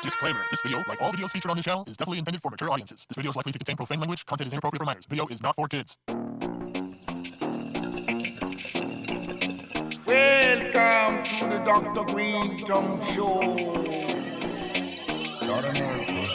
Disclaimer. This video, like all videos featured on this channel, is definitely intended for mature audiences. This video is likely to contain profane language. Content is inappropriate for minors. Video is not for kids. Welcome to the Dr. Greenthumb Show. Lord of mercy.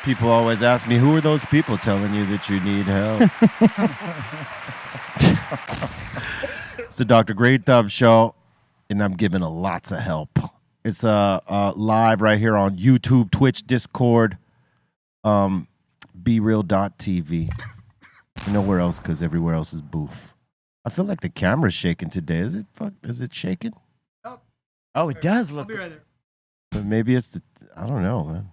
People always ask me, who are those people telling you that you need help? It's the Dr. Greenthumb Show, and I'm giving lots of help. It's live right here on YouTube, Twitch, Discord, breal.tv. Nowhere else, because everywhere else is boof. I feel like the camera's shaking today. Is it shaking? Oh, it does look. I'll be right there. But maybe it's I don't know, man.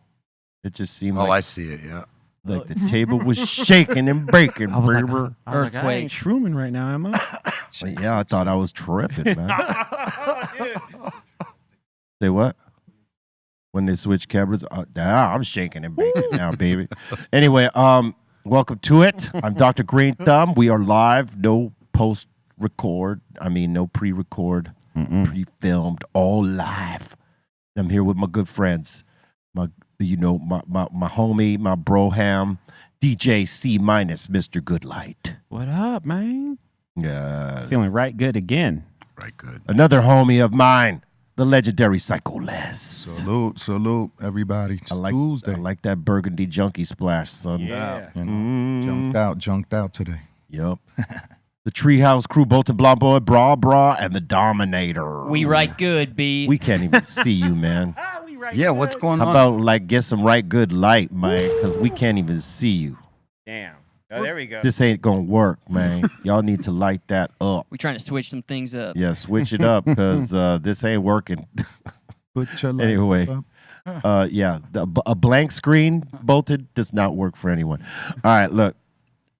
It just seemed Oh, like, I see it, yeah. like the table was shaking and breaking. I was like, brr. I ain't shrooming right now, am I? Yeah, I thought I was tripping, man. Say what? When they switch cameras, I'm shaking and baking now, baby. Anyway, welcome to it. I'm Dr. Greenthumb. We are live, no post-record. No pre-record, pre-filmed, all live. I'm here with my good friends, my homie, my broham, DJ C-, Mr. Goodlight. What up, man? Yeah, Feeling right good again. Right, good. another homie of mine, the legendary Psycho Les. Salute, everybody. It's Tuesday. I like that burgundy junkie splash, son. Yeah. You know, junked out today. Yep. The Treehouse Crew, Bolton Blomboy, Bra, and the Dominator. We right good, B. We can't even see you, man. Yeah, what's going How on? about get some right good light, man? Because we can't even see you. Damn. Oh, there we go. This ain't gonna work, man. Y'all need to light that up. We trying to switch some things up. Yeah, switch it up because this ain't working. Put your lights Anyway. up. A blank screen bolted does not work for anyone. All right, look.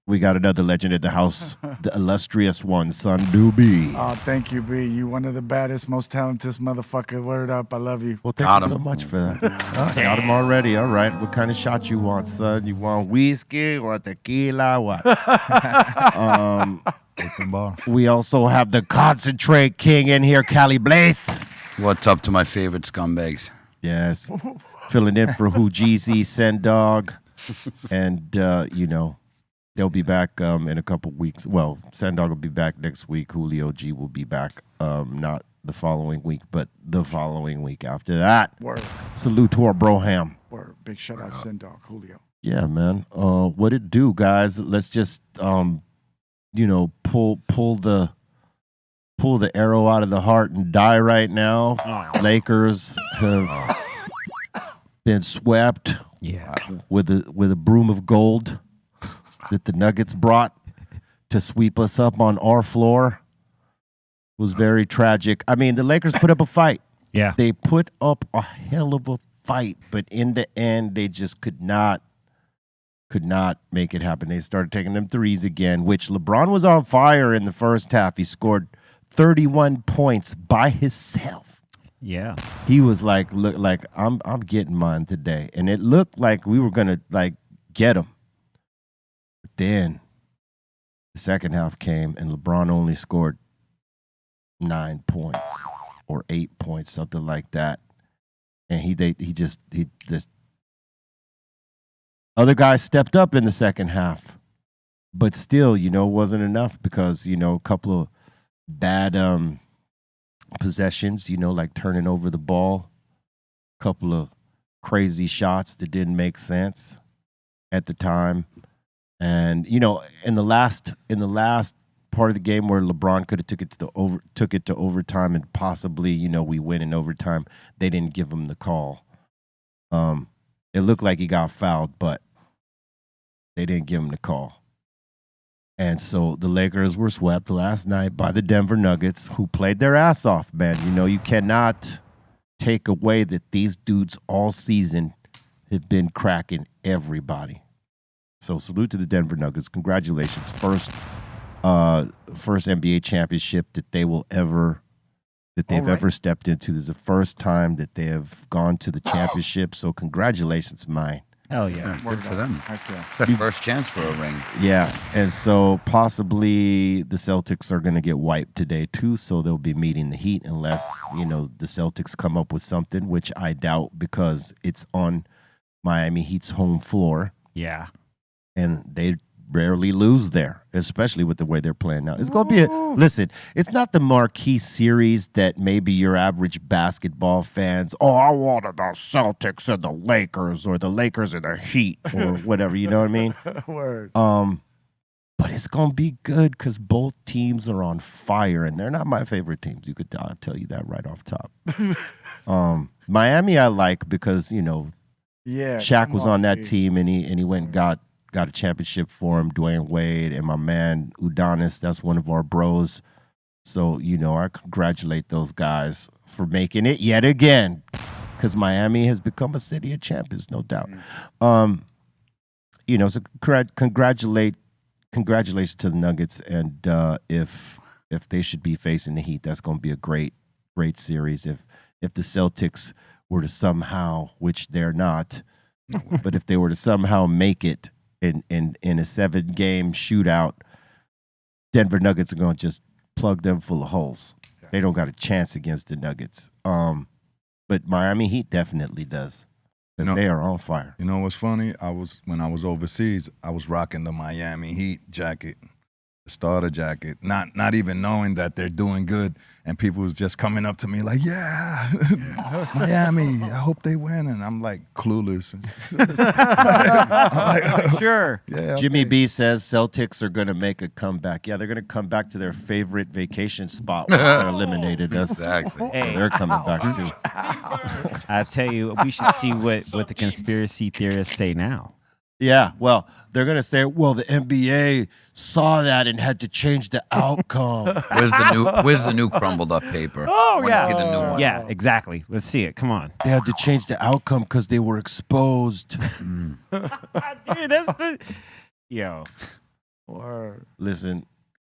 We got another legend at the house, the illustrious one, Son Doobie. Oh, thank you, B. You one of the baddest, most talented motherfucker. Word up. I love you. Well, thank Got you so him. much for that. Got him already. All right. What kind of shot you want, son? You want whiskey or tequila? What? Open bar. We also have the concentrate king in here, Cali Blaze. What's up to my favorite scumbags? Yes. Filling in for Who Jeezy, Send Dog. And, they'll be back in a couple weeks. Well, Send Dog will be back next week. Julio G will be back not the following week, but the following week after that. Word. Salute to our broham. Word. Big shout out, Sendog, Julio. Yeah, man. What it do, guys? Let's just pull the arrow out of the heart and die right now. Lakers have been swept with a broom of gold that the Nuggets brought to sweep us up on our floor. Was very tragic. The Lakers put up a fight. Yeah. They put up a hell of a fight, but in the end, they just could not make it happen. They started taking them threes again, which LeBron was on fire in the first half. He scored 31 points by himself. Yeah. He was like, look, like I'm getting mine today. And it looked like we were gonna get him. But then the second half came and LeBron only scored 9 points or 8 points, something like that. And he just other guys stepped up in the second half, but still, wasn't enough because, a couple of bad possessions, like turning over the ball, a couple of crazy shots that didn't make sense at the time. And, in the last part of the game where LeBron could have took it to overtime and possibly, we win in overtime. They didn't give him the call. It looked like he got fouled, but they didn't give him the call. And so the Lakers were swept last night by the Denver Nuggets, who played their ass off, man. You cannot take away that these dudes all season have been cracking everybody. So salute to the Denver Nuggets. Congratulations. First NBA championship that they've ever stepped into. This is the first time that they have gone to the championship. So congratulations, mine. Hell yeah. Good for them. Okay. The first chance for a ring. Yeah, and so possibly the Celtics are going to get wiped today too, so they'll be meeting the Heat unless, the Celtics come up with something, which I doubt because it's on Miami Heat's home floor, Yeah. and they rarely lose there, especially with the way they're playing now. It's going to be listen, it's not the marquee series that maybe your average basketball fans, I wanted the Celtics and the Lakers or the Lakers and the Heat or whatever, you know what I mean? Word. But it's going to be good because both teams are on fire, and they're not my favorite teams. I'll tell you that right off top. Miami I like because, Yeah. Shaq come was on that dude. team, and he went and got a championship for him. Dwayne Wade and my man Udonis, that's one of our bros. So, I congratulate those guys for making it yet again because Miami has become a city of champions, no doubt. So congratulations to the Nuggets, and if they should be facing the Heat, that's going to be a great series. If the Celtics were to somehow, which they're not, but if they were to somehow make it in a 7-game shootout, Denver Nuggets are going to just plug them full of holes. They don't got a chance against the Nuggets. But Miami Heat definitely does because they are on fire. You know what's funny? When I was overseas, I was rocking the Miami Heat jacket, the starter jacket, not even knowing that they're doing good, and people was just coming up to me like, "Yeah, Miami, I hope they win," and I'm like clueless. I'm like, Sure. yeah, Jimmy okay. B says Celtics are going to make a comeback. Yeah, they're going to come back to their favorite vacation spot when they're eliminated. That's Exactly. Hey. They're coming back too. I tell you, we should see what the conspiracy theorists say now. Yeah, well, they're going to say, well, the NBA saw that and had to change the outcome. Where's the new crumbled up paper? Oh, I wanna see the new one. Yeah, exactly. Let's see it. Come on. They had to change the outcome because they were exposed. Dude, that's the... Yo. Word. Listen,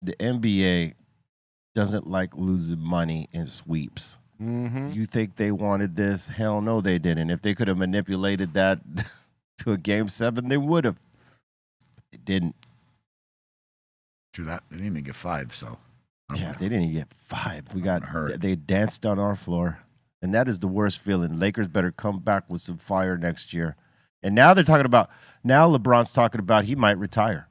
the NBA doesn't like losing money in sweeps. Mm-hmm. You think they wanted this? Hell no, they didn't. If they could have manipulated that to a Game 7, they would have. They didn't. True that. They didn't even get 5, so. Yeah, they didn't even get 5. hurt. They danced on our floor, and that is the worst feeling. Lakers better come back with some fire next year. And now they're talking about. Now LeBron's talking about he might retire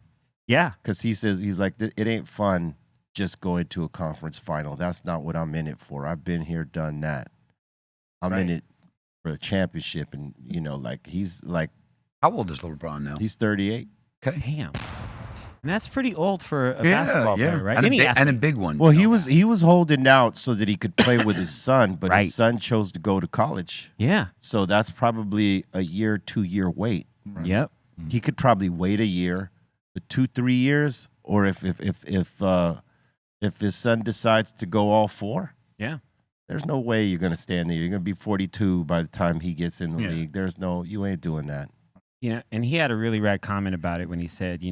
Yeah. because he says he's like it ain't fun just going to a conference final. That's not what I'm in it for. I've been here, done that. I'm in it for a championship, and he's like How old is LeBron now? he's 38. Damn. And that's pretty old for a basketball yeah. player, right? And, Any and a athlete. big one. Well, he was holding out so that he could play with his son, but Right. his son chose to go to college. Yeah. So that's probably a 2-year wait. Yep. He could probably wait a year, 2-3 years, or if his son decides to go all 4. Yeah. There's no way you're going to stand there. You're going to be 42 by the time he gets in the Yeah. league. You ain't doing that. And he had a really rad comment about it when he said,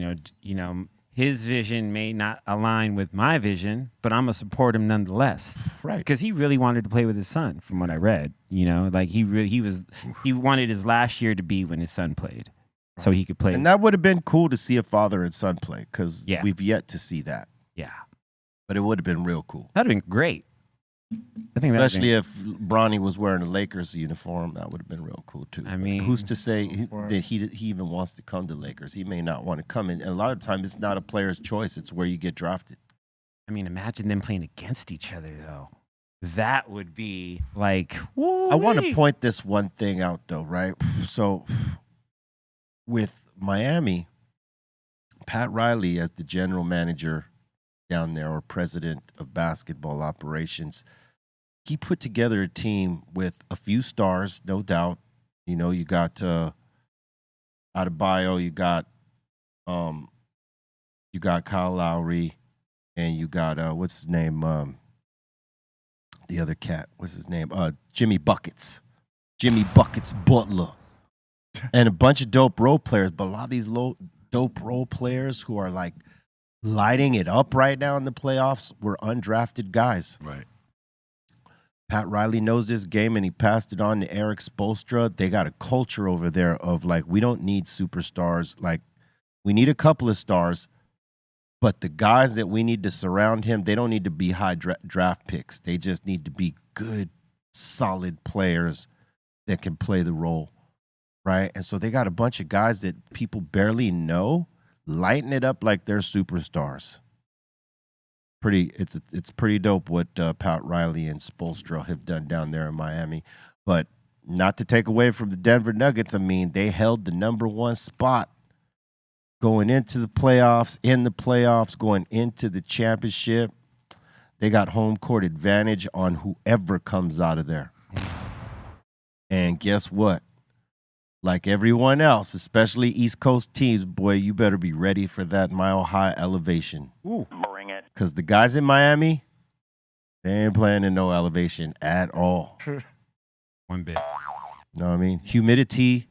his vision may not align with my vision, but I'm gonna support him nonetheless. Right. Because he really wanted to play with his son, from what I read. Like he wanted his last year to be when his son played, so he could play. And that would have been cool to see a father and son play because Yeah. we've yet to see that. Yeah, But it would have been real cool. that'd have been great. I think that. Especially if Bronny was wearing a Lakers uniform, that would have been real cool too. I mean- who's to say that he even wants to come to Lakers? He may not want to come in. And a lot of times, it's not a player's choice; it's where you get drafted. Imagine them playing against each other though. That would be like. I want to point this one thing out, though, right? So, with Miami, Pat Riley as the general manager down there, or president of basketball operations. He put together a team with a few stars, no doubt. You know, you got Adebayo, you got Kyle Lowry, and you got what's his name? The other cat, what's his name? Jimmy Buckets Butler, and a bunch of dope role players. But a lot of these dope role players who are like lighting it up right now in the playoffs were undrafted guys. Right. Pat Riley knows this game, and he passed it on to Eric Spoelstra. They got a culture over there of like, we don't need superstars. Like, we need a couple of stars, but the guys that we need to surround him, they don't need to be high draft picks. They just need to be good, solid players that can play the role, right? And so they got a bunch of guys that people barely know, lighting it up like they're superstars. It's pretty dope what Pat Riley and Spoelstra have done down there in Miami. But not to take away from the Denver Nuggets, I mean, they held the number one spot going into the playoffs, going into the championship. They got home court advantage on whoever comes out of there. And guess what? Like everyone else, especially East Coast teams, boy, you better be ready for that mile-high elevation. Ooh. Bring it. Because the guys in Miami, they ain't playing in no elevation at all. One bit. Know what I mean? Humidity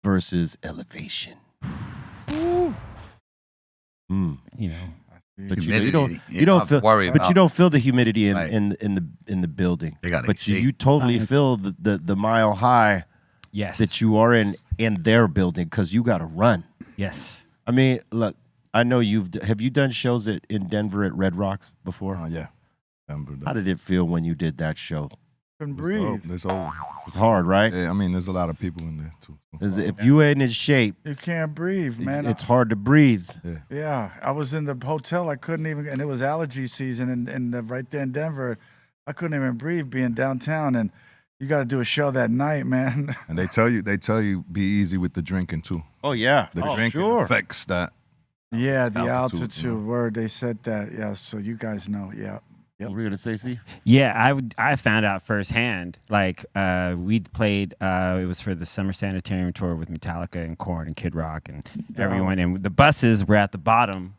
versus elevation. You know. But Humidity, you don't have feel to worry but about. you don't feel the humidity Right. in the building. They got But AC. you totally feel the mile high Yes. that you are in their building because you got to run. Yes. I mean, look, I know have you done shows in Denver at Red Rocks before? Yeah. Denver, How did it feel when you did that show? Couldn't breathe. It's over. It's hard, right? Yeah, I mean, there's a lot of people in there too. If you ain't in shape, You can't breathe, man. it's hard to breathe. Yeah, I was in the hotel. I couldn't even, and it was allergy season, and right there in Denver, I couldn't even breathe being downtown. And you got to do a show that night, man. And they tell you be easy with the drinking too. Oh yeah, The drinking affects that. Yeah, the Altitude, altitude you know. word they said that. Yeah, so you guys know. Yeah. What were you gonna say, C? Yeah, I found out firsthand. Like we played. It was for the Summer Sanitarium tour with Metallica and Korn and Kid Rock and everyone. And the buses were at the bottom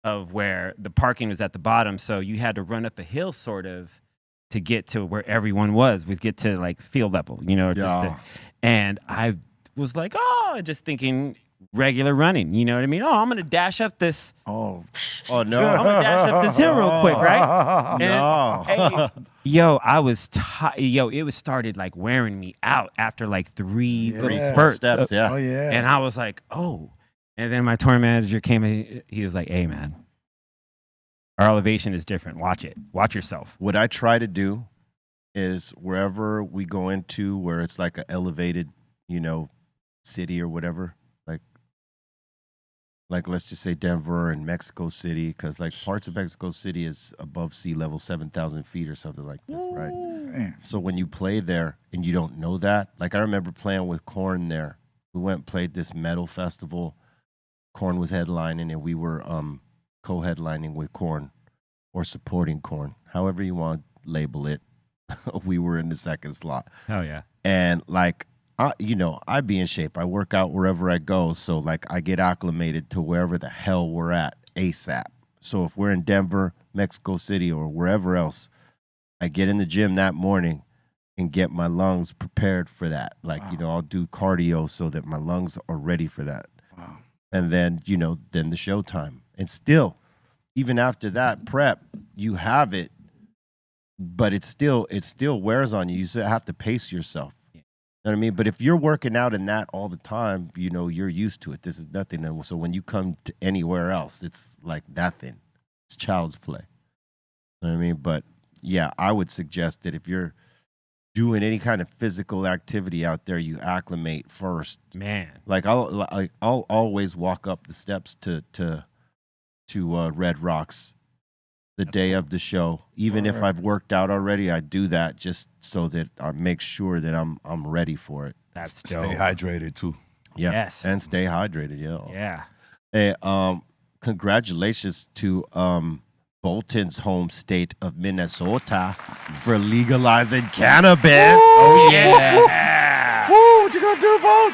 of where the parking was at the bottom, so you had to run up a hill sort of to get to where everyone was. We'd get to like field level, you know. And I was like, just thinking regular running. You know what I mean? I'm gonna dash up this. Oh no! I'm gonna dash up this hill real quick, right? No. Hey, yo, I was it was started like wearing me out after like three little spurts. Steps, yeah. Oh yeah. And I was like, oh. And then my tour manager came in. He was like, hey, man, our elevation is different. Watch it. Watch yourself. What I try to do is wherever we go into where it's like an elevated, city or whatever, like let's just say Denver and Mexico City, because like parts of Mexico City is above sea level 7,000 feet or something like this, right? Man. So when you play there and you don't know that, like I remember playing with Korn there. We went and played this metal festival. Korn was headlining and we were co-headlining with Korn or supporting Korn, however you want to label it. We were in the second slot. Hell yeah. And like, I be in shape. I work out wherever I go. So like I get acclimated to wherever the hell we're at ASAP. So if we're in Denver, Mexico City, or wherever else, I get in the gym that morning and get my lungs prepared for that. Like, I'll do cardio so that my lungs are ready for that. Wow. And then, then the show time. And still, even after that prep, you have it, but it still wears on you. You still have to pace yourself. You know what I mean? But if you're working out in that all the time, you're used to it. This is nothing. And so when you come to anywhere else, it's like nothing. It's child's play. You know what I mean? But yeah, I would suggest that if you're doing any kind of physical activity out there, you acclimate first. Man. Like I'll always walk up the steps to Red Rocks the day of the show. Even if I've worked out already, I do that just so that I make sure that I'm ready for it. That's dope. Stay hydrated too. Yeah. Yes. And stay hydrated, yeah. Yeah. Hey, congratulations to Bolton's home state of Minnesota for legalizing cannabis. Oh yeah. Woo, what you gonna do, Bolt?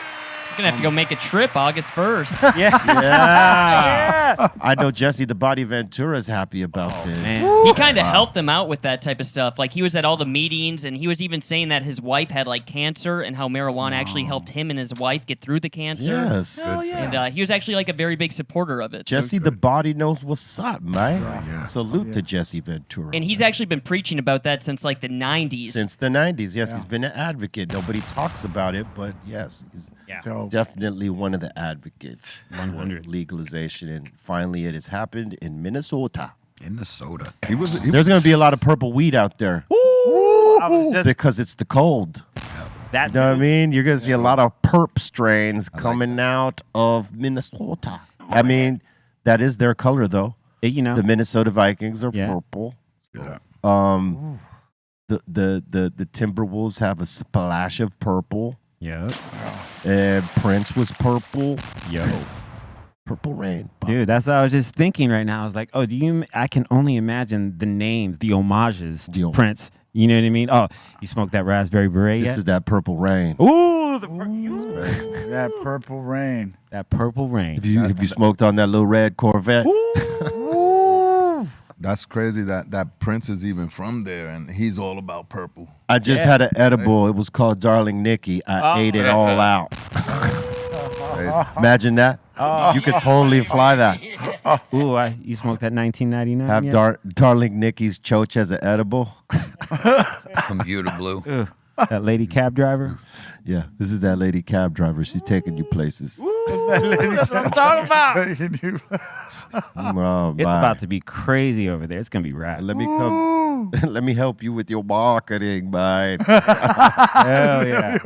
You're gonna have to go make a trip August 1st. Yeah. I know Jesse the Body Ventura is happy about this. Man. He kind of helped them out with that type of stuff. Like he was at all the meetings, and he was even saying that his wife had like cancer, and how marijuana actually helped him and his wife get through the cancer. Yes. And he was actually like a very big supporter of it. Jesse the Body knows what's up, man. Salute to Jesse Ventura. And he's actually been preaching about that since like the 90s. Since the 90s, yes, he's been an advocate. Nobody talks about it, but yes, he's Dope. definitely one of the advocates 100. for legalization. And finally, it has happened in Minnesota. In the soda. He was There's going to be a lot of purple weed out there because it's the cold. That You know what I mean? You're going to see a lot of perp strains coming out of Minnesota. I mean, that is their color, though. you know. The Minnesota Vikings are Yeah. purple. Yeah. The Timberwolves have a splash of purple. Yep. And Prince was purple. Yo. Purple rain. Dude, that's what I was just thinking right now. I was like, oh, I can only imagine the names, the homages to Prince. You know what I mean? Oh, you smoked that raspberry beret This yet? is that purple rain. Ooh, That purple rain. that purple rain. If you smoked on that little red Corvette, That's crazy that Prince is even from there and he's all about purple. I just had an edible. It was called Darling Nikki. I ate it all out. Imagine that. You could totally fly that. Ooh, you smoked that 1999 Have yet? Darling Nikki's choach as an edible. Computer blue. Ooh, that lady cab driver? Yeah, this is that lady cab driver. She's taking you places. That's what I'm talking about. Oh, It's my. about to be crazy over there. It's going to be rad. Let me come. Let me help you with your marketing, man. Hell yeah.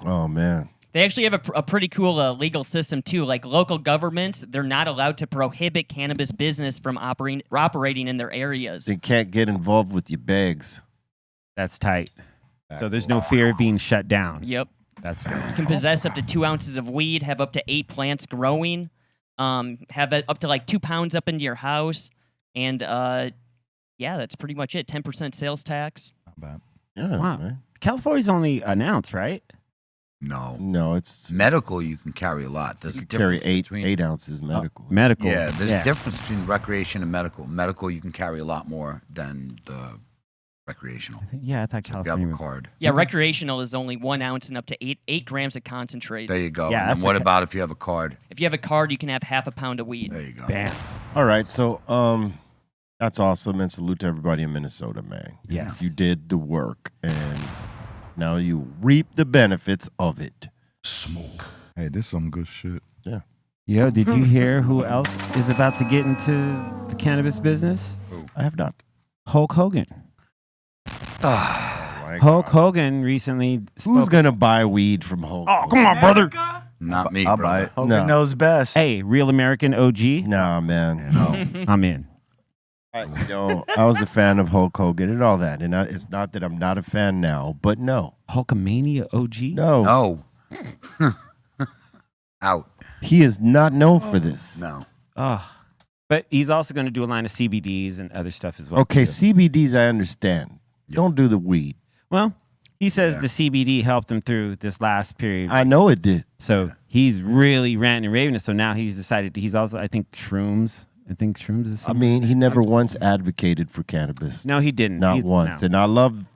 Oh man. They actually have a pretty cool legal system too. Like local governments, they're not allowed to prohibit cannabis business from operating in their areas. They can't get involved with your bags. That's tight. So there's no fear of being shut down. Yep. That's good. You can possess up to 2 ounces of weed, have up to 8 plants growing, have up to like 2 pounds up into your house, and yeah, that's pretty much it. 10% sales tax. Not bad. Yeah, Wow. man. California's only an ounce, right? No. No, it's Medical, you can carry a lot. There's a you carry difference between 8 ounces medical. Medical. Yeah, there's a difference between recreation and medical. Medical, you can carry a lot more than the recreational. Yeah, I thought If you have California a was. card. Yeah, recreational is only 1 ounce and up to 8 grams of concentrates. There you go. Yeah, and that's then what for- about if you have a card? If you have a card, you can have half a pound of weed. There you go. Bam. All right, so that's awesome, and salute to everybody in Minnesota, man. Yes. You did the work, and now you reap the benefits of it. Hey, this is some good shit. Yo, did you hear who else is about to get into the cannabis business? I have not. Hulk Hogan. My Hulk God. Hogan recently Who's spoke. gonna buy weed from Hulk? Oh, come on, brother. Not me, I'll bro. buy it. Hogan No. knows best. Hey, real American OG. Nah, man. I'm in. I was a fan of Hulk Hogan and all that, and it's not that I'm not a fan now, but no, Hulkamania OG. no, No. Out. he is not known for this. No. Oh. But he's also going to do a line of CBDs and other stuff as well. Okay, too. CBDs I understand. Don't do the weed. Well, he says the CBD helped him through this last period. I know it did. So he's really ranting and raving it. So now he's decided he's also, I think, shrooms. I think shrooms is I mean, he never once advocated for cannabis. No, he didn't. Not He's- once. no. And I love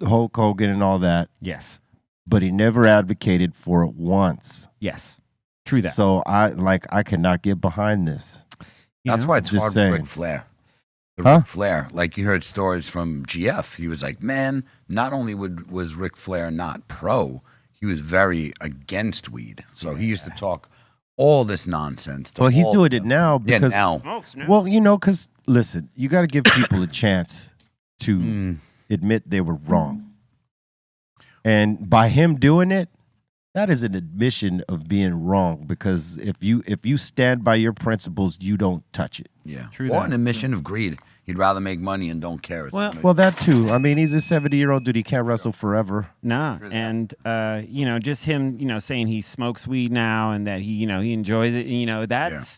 Hulk Hogan and all that, Yes. but he never advocated for it once. Yes. True that. So I cannot get behind this. You That's know? why it's Just hard saying. with Ric Flair. The Huh? Ric Flair. Like you heard stories from GF. He was like, man, not only was Ric Flair not pro, he was very against weed. So he used to talk all this nonsense. To Well, he's all- doing it now Yeah, because now. well, because listen, you got to give people a chance to admit they were wrong. And by him doing it, that is an admission of being wrong, because if you stand by your principles, you don't touch it. Yeah. True or that. an admission of greed. He'd rather make money and don't care. Well, that too. I mean, he's a 70-year-old dude. He can't wrestle forever. Nah. And, just him, saying he smokes weed now and that he enjoys it. That's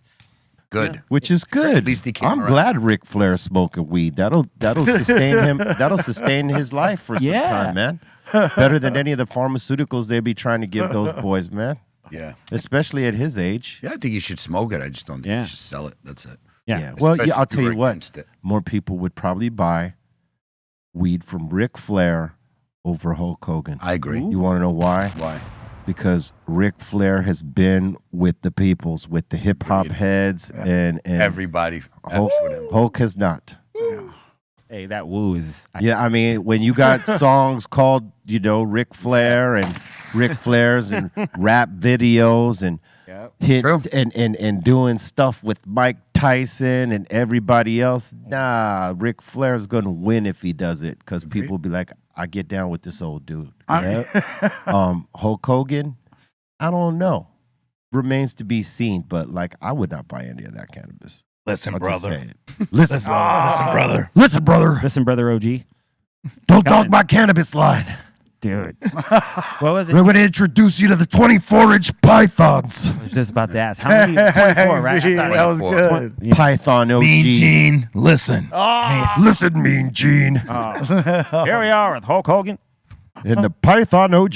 Good. which is good. At least he came I'm around. glad Ric Flair's smoking weed. That'll sustain him. That'll sustain his life for some time, man. Better than any of the pharmaceuticals they be trying to give those boys, man. Yeah. Especially at his age. Yeah, I think you should smoke it. I just don't think Yeah. you should sell it. That's it. Yeah. Well, Especially yeah, I'll if tell were you what. against it. More people would probably buy weed from Ric Flair over Hulk Hogan. I agree. You want to know why? Why? Because Ric Flair has been with the peoples, with the hip hop heads, and Everybody Hulk, F's with him. Hulk has not. Hey, that woo is. Yeah, I mean, when you got songs called, Ric Flair and Ric Flair's and rap videos and hit True. and doing stuff with Mike Tyson and everybody else, Ric Flair's gonna win if he does it because people will be like, I get down with this old dude. Hulk Hogan, I don't know. Remains to be seen, but I would not buy any of that cannabis. Listen, I'll just brother. say it. Listen, Listen, brother. Listen, brother. Listen, brother OG. Don't dog my cannabis line. Dude. What was it? We're going to introduce you to the 24-inch pythons. I was just about to ask. How many? 24, right? I thought it That was 24. good. Yeah. Python OG. Mean Gene, listen. Listen, Mean Gene. Here we are with Hulk Hogan. And the Python OG.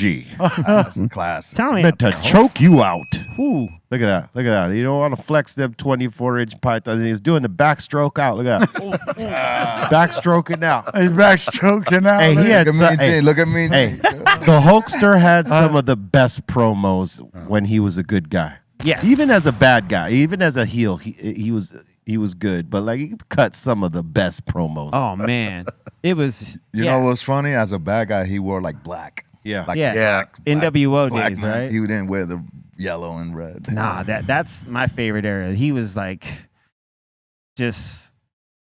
That's classic. Tell me. Meant to choke you out. Ooh. Look at that. Look at that. You don't want to flex them 24-inch pythons. He's doing the backstroke out. Look at that. Backstroking out. He's backstroking out. Hey, he had Look at some, Mean Gene. Look at Mean hey, Gene. the Hulkster had some of the best promos when he was a good guy. Yeah. Even as a bad guy, even as a heel, he was good. But he cut some of the best promos. Oh man, it was. You know what's funny? As a bad guy, he wore black. Yeah. Like Yeah. black, NWO black days, man. right? He didn't wear the yellow and red. Nah, that's my favorite era. He was just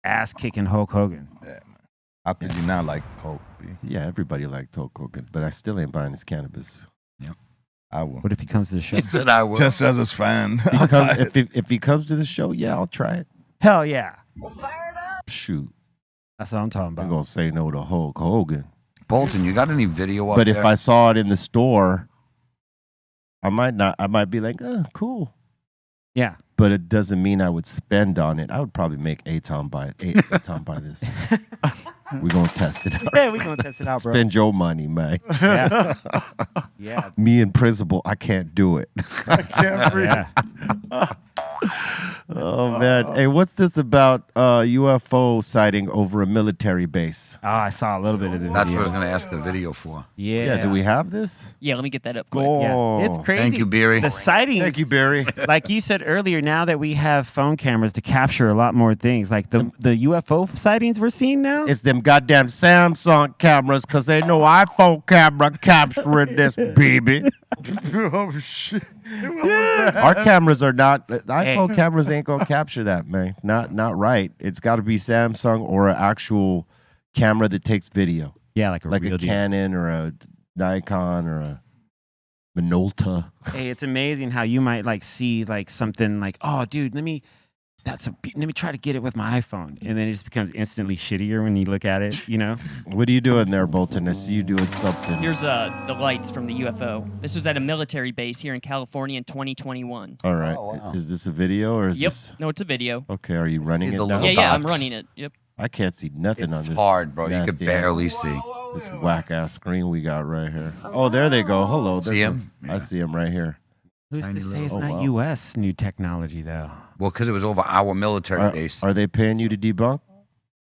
ass kicking Hulk Hogan. How could you not like Hulk? B? Yeah, everybody liked Hulk Hogan, but I still ain't buying his cannabis. I will. What if he comes to the show? He said I will. Just as his fan. If he comes to the show, yeah, I'll try it. Hell yeah, Shoot, that's what I'm talking I'm about. gonna say no to Hulk Hogan. Bolton, you got any video up But there? if I saw it in the store, I might not. I might be like, cool. Yeah, But it doesn't mean I would spend on it. I would probably make Aton buy it. Aton buy this. We're gonna test it out. yeah, we gonna test it out, bro. Spend your money, man. Yeah, yeah, Me in principle, I can't do it. yeah. Oh man. Hey, what's this about UFO sighting over a military base? Oh, I saw a little bit of the That's video. what I was going to ask the video for. Yeah. Yeah, do we have this? Yeah, let me get that up quick. Oh, Yeah, it's crazy. Thank you, Beery. The sightings. Thank you, Barry. Like you said earlier, now that we have phone cameras to capture a lot more things, like the UFO sightings we're seeing now. It's them goddamn Samsung cameras because they know iPhone camera capturing this, baby. Oh shit! Our cameras are not. The iPhone cameras ain't gonna capture that, man. Not right. It's got to be Samsung or an actual camera that takes video, Yeah, like a like real a deal. Canon or a Nikon or a Minolta. Hey, it's amazing how you might see something like, oh, dude, let me try to get it with my iPhone, and then it just becomes instantly shittier when you look at it. You know? What are you doing there, Bolton? I see you doing something. Here's the lights from the UFO. This was at a military base here in California in 2021. All right. Oh, wow. Is this a video or is Yep. this? No, it's a video. Okay. Are you running See it the now? little Yeah, I'm dots. running it. Yep. I can't see nothing on It's this. hard, bro. You could nasty ass- barely see. This whack ass screen we got right here. Oh, there they go. Hello. See there's him? a- I see him right here. Who's to say it's Oh, not wow. U.S. new technology though? Well, because it was over our military base. Are they paying you to debunk?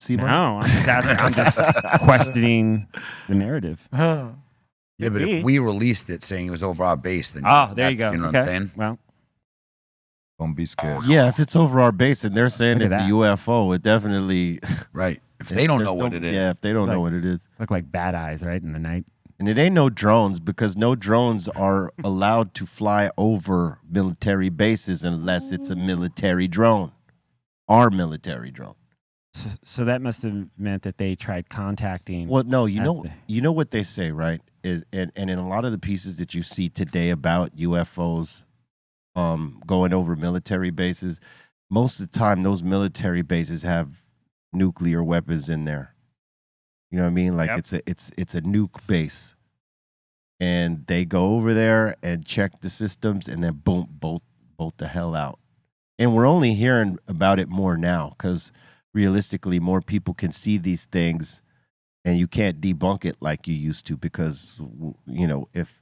See, No, I'm just questioning the narrative. Yeah, but be. if we released it saying it was over our base, then Oh, there you go. that's- You know okay. what I'm saying? Well, Don't be scared. Yeah, if it's over our base and they're saying Look it's at a that. UFO, it definitely. Right. If they don't there's know what no- it is. Yeah, if they don't know Like- what it is. look like bad eyes, right, in the night. And it ain't no drones because no drones are allowed to fly over military bases unless it's a military drone. Our military drone. So that must have meant that they tried contacting. Well, no, That's you know what they say, right? Is and in a lot of the pieces that you see today about UFOs going over military bases, most of the time those military bases have nuclear weapons in there. You know what I mean? Like Yep. it's a nuke base. And they go over there and check the systems and then boom, bolt the hell out. And we're only hearing about it more now because realistically, more people can see these things, and you can't debunk it like you used to because if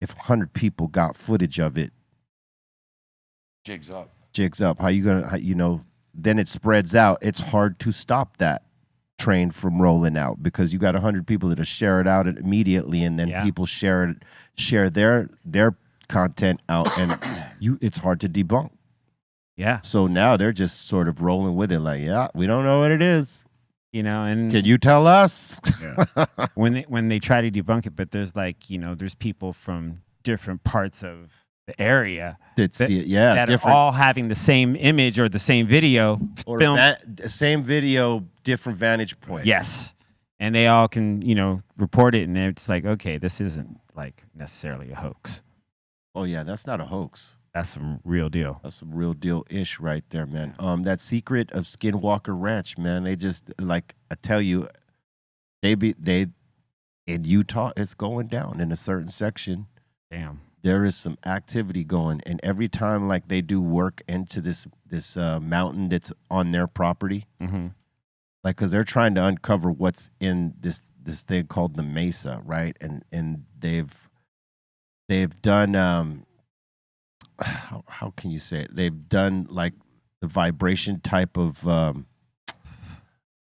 100 people got footage of it, Jigs up. how you gonna then it spreads out. It's hard to stop that train from rolling out because you got 100 people that'll share it out immediately, and then people share their content out, and it's hard to debunk. Yeah. So now they're just sort of rolling with it, like, yeah, we don't know what it is. And Can you tell us? Yeah. when they try to debunk it, but there's there's people from different parts of the area that that different, are all having the same image or the same video or filmed. same video, different vantage point. Yes. And they all can, report it, and it's like, okay, this isn't like necessarily a hoax. Oh yeah, that's not a hoax. That's some real deal. That's some real deal ish right there, man. That secret of Skinwalker Ranch, man. They just I tell you, they in Utah, it's going down in a certain section. Damn. There is some activity going, and every time they do work into this mountain that's on their property, because they're trying to uncover what's in this thing called the Mesa, right? And they've done how can you say it? They've done the vibration type of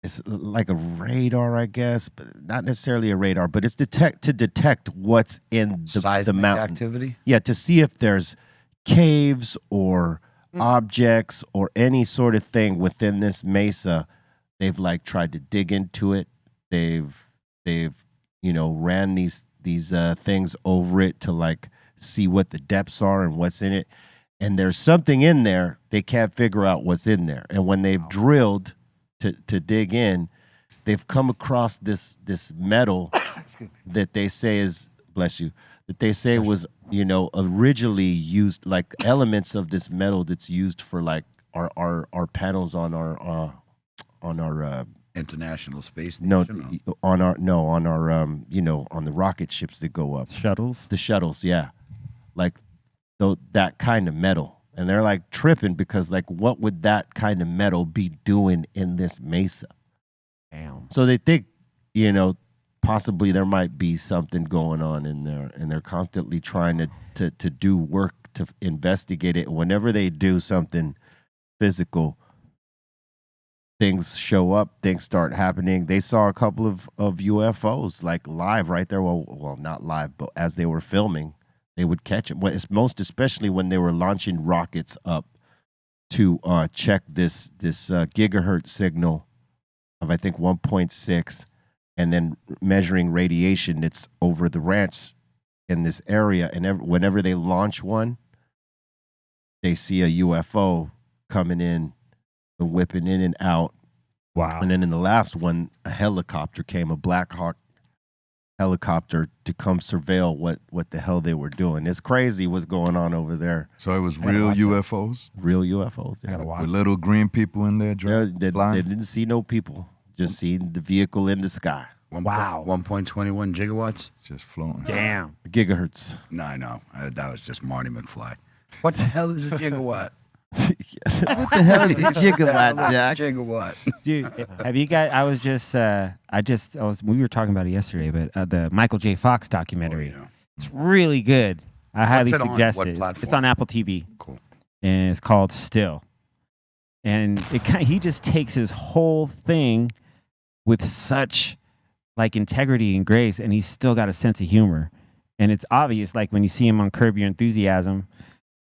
it's like a radar, I guess, but not necessarily a radar, but it's to detect what's in the mountain activity. Yeah, to see if there's caves or objects or any sort of thing within this mesa. They've tried to dig into it. They've ran these things over it to see what the depths are and what's in it. And there's something in there. They can't figure out what's in there. And when they've drilled to dig in, they've come across this metal that they say is, bless you, that they say was, originally used, elements of this metal that's used for our panels on our International Space Station. On the rocket ships that go up. Shuttles? The shuttles, yeah. That kind of metal. And they're tripping because what would that kind of metal be doing in this mesa? Damn. So they think, possibly there might be something going on in there, and they're constantly trying to do work to investigate it. Whenever they do something physical, things show up, things start happening. They saw a couple of UFOs live right there. Well, not live, but as they were filming, they would catch them. Well, it's most especially when they were launching rockets up to check this gigahertz signal of I think 1.6, and then measuring radiation that's over the ranch in this area. And whenever they launch one, they see a UFO coming in and whipping in and out. Wow. And then in the last one, a helicopter came, a Black Hawk helicopter, to come surveil what the hell they were doing. It's crazy what's going on over there. So it was real UFOs? Real UFOs. I gotta watch. With little green people in there They didn't see no people, just seen the vehicle in the sky. Wow. 1.21 gigawatts. Just floating. Damn. Gigahertz. No, I know. That was just Marty McFly. What the hell is a gigawatt? What the hell is a gigawatt, Jack? Gigawatt. Dude, have you guys? We were talking about it yesterday, but the Michael J. Fox documentary. Oh, yeah. It's really good. I highly it on? suggest What it. platform? It's on Apple TV. Cool. And it's called Still. And he just takes his whole thing with such integrity and grace, and he's still got a sense of humor. And it's obvious, when you see him on Curb Your Enthusiasm.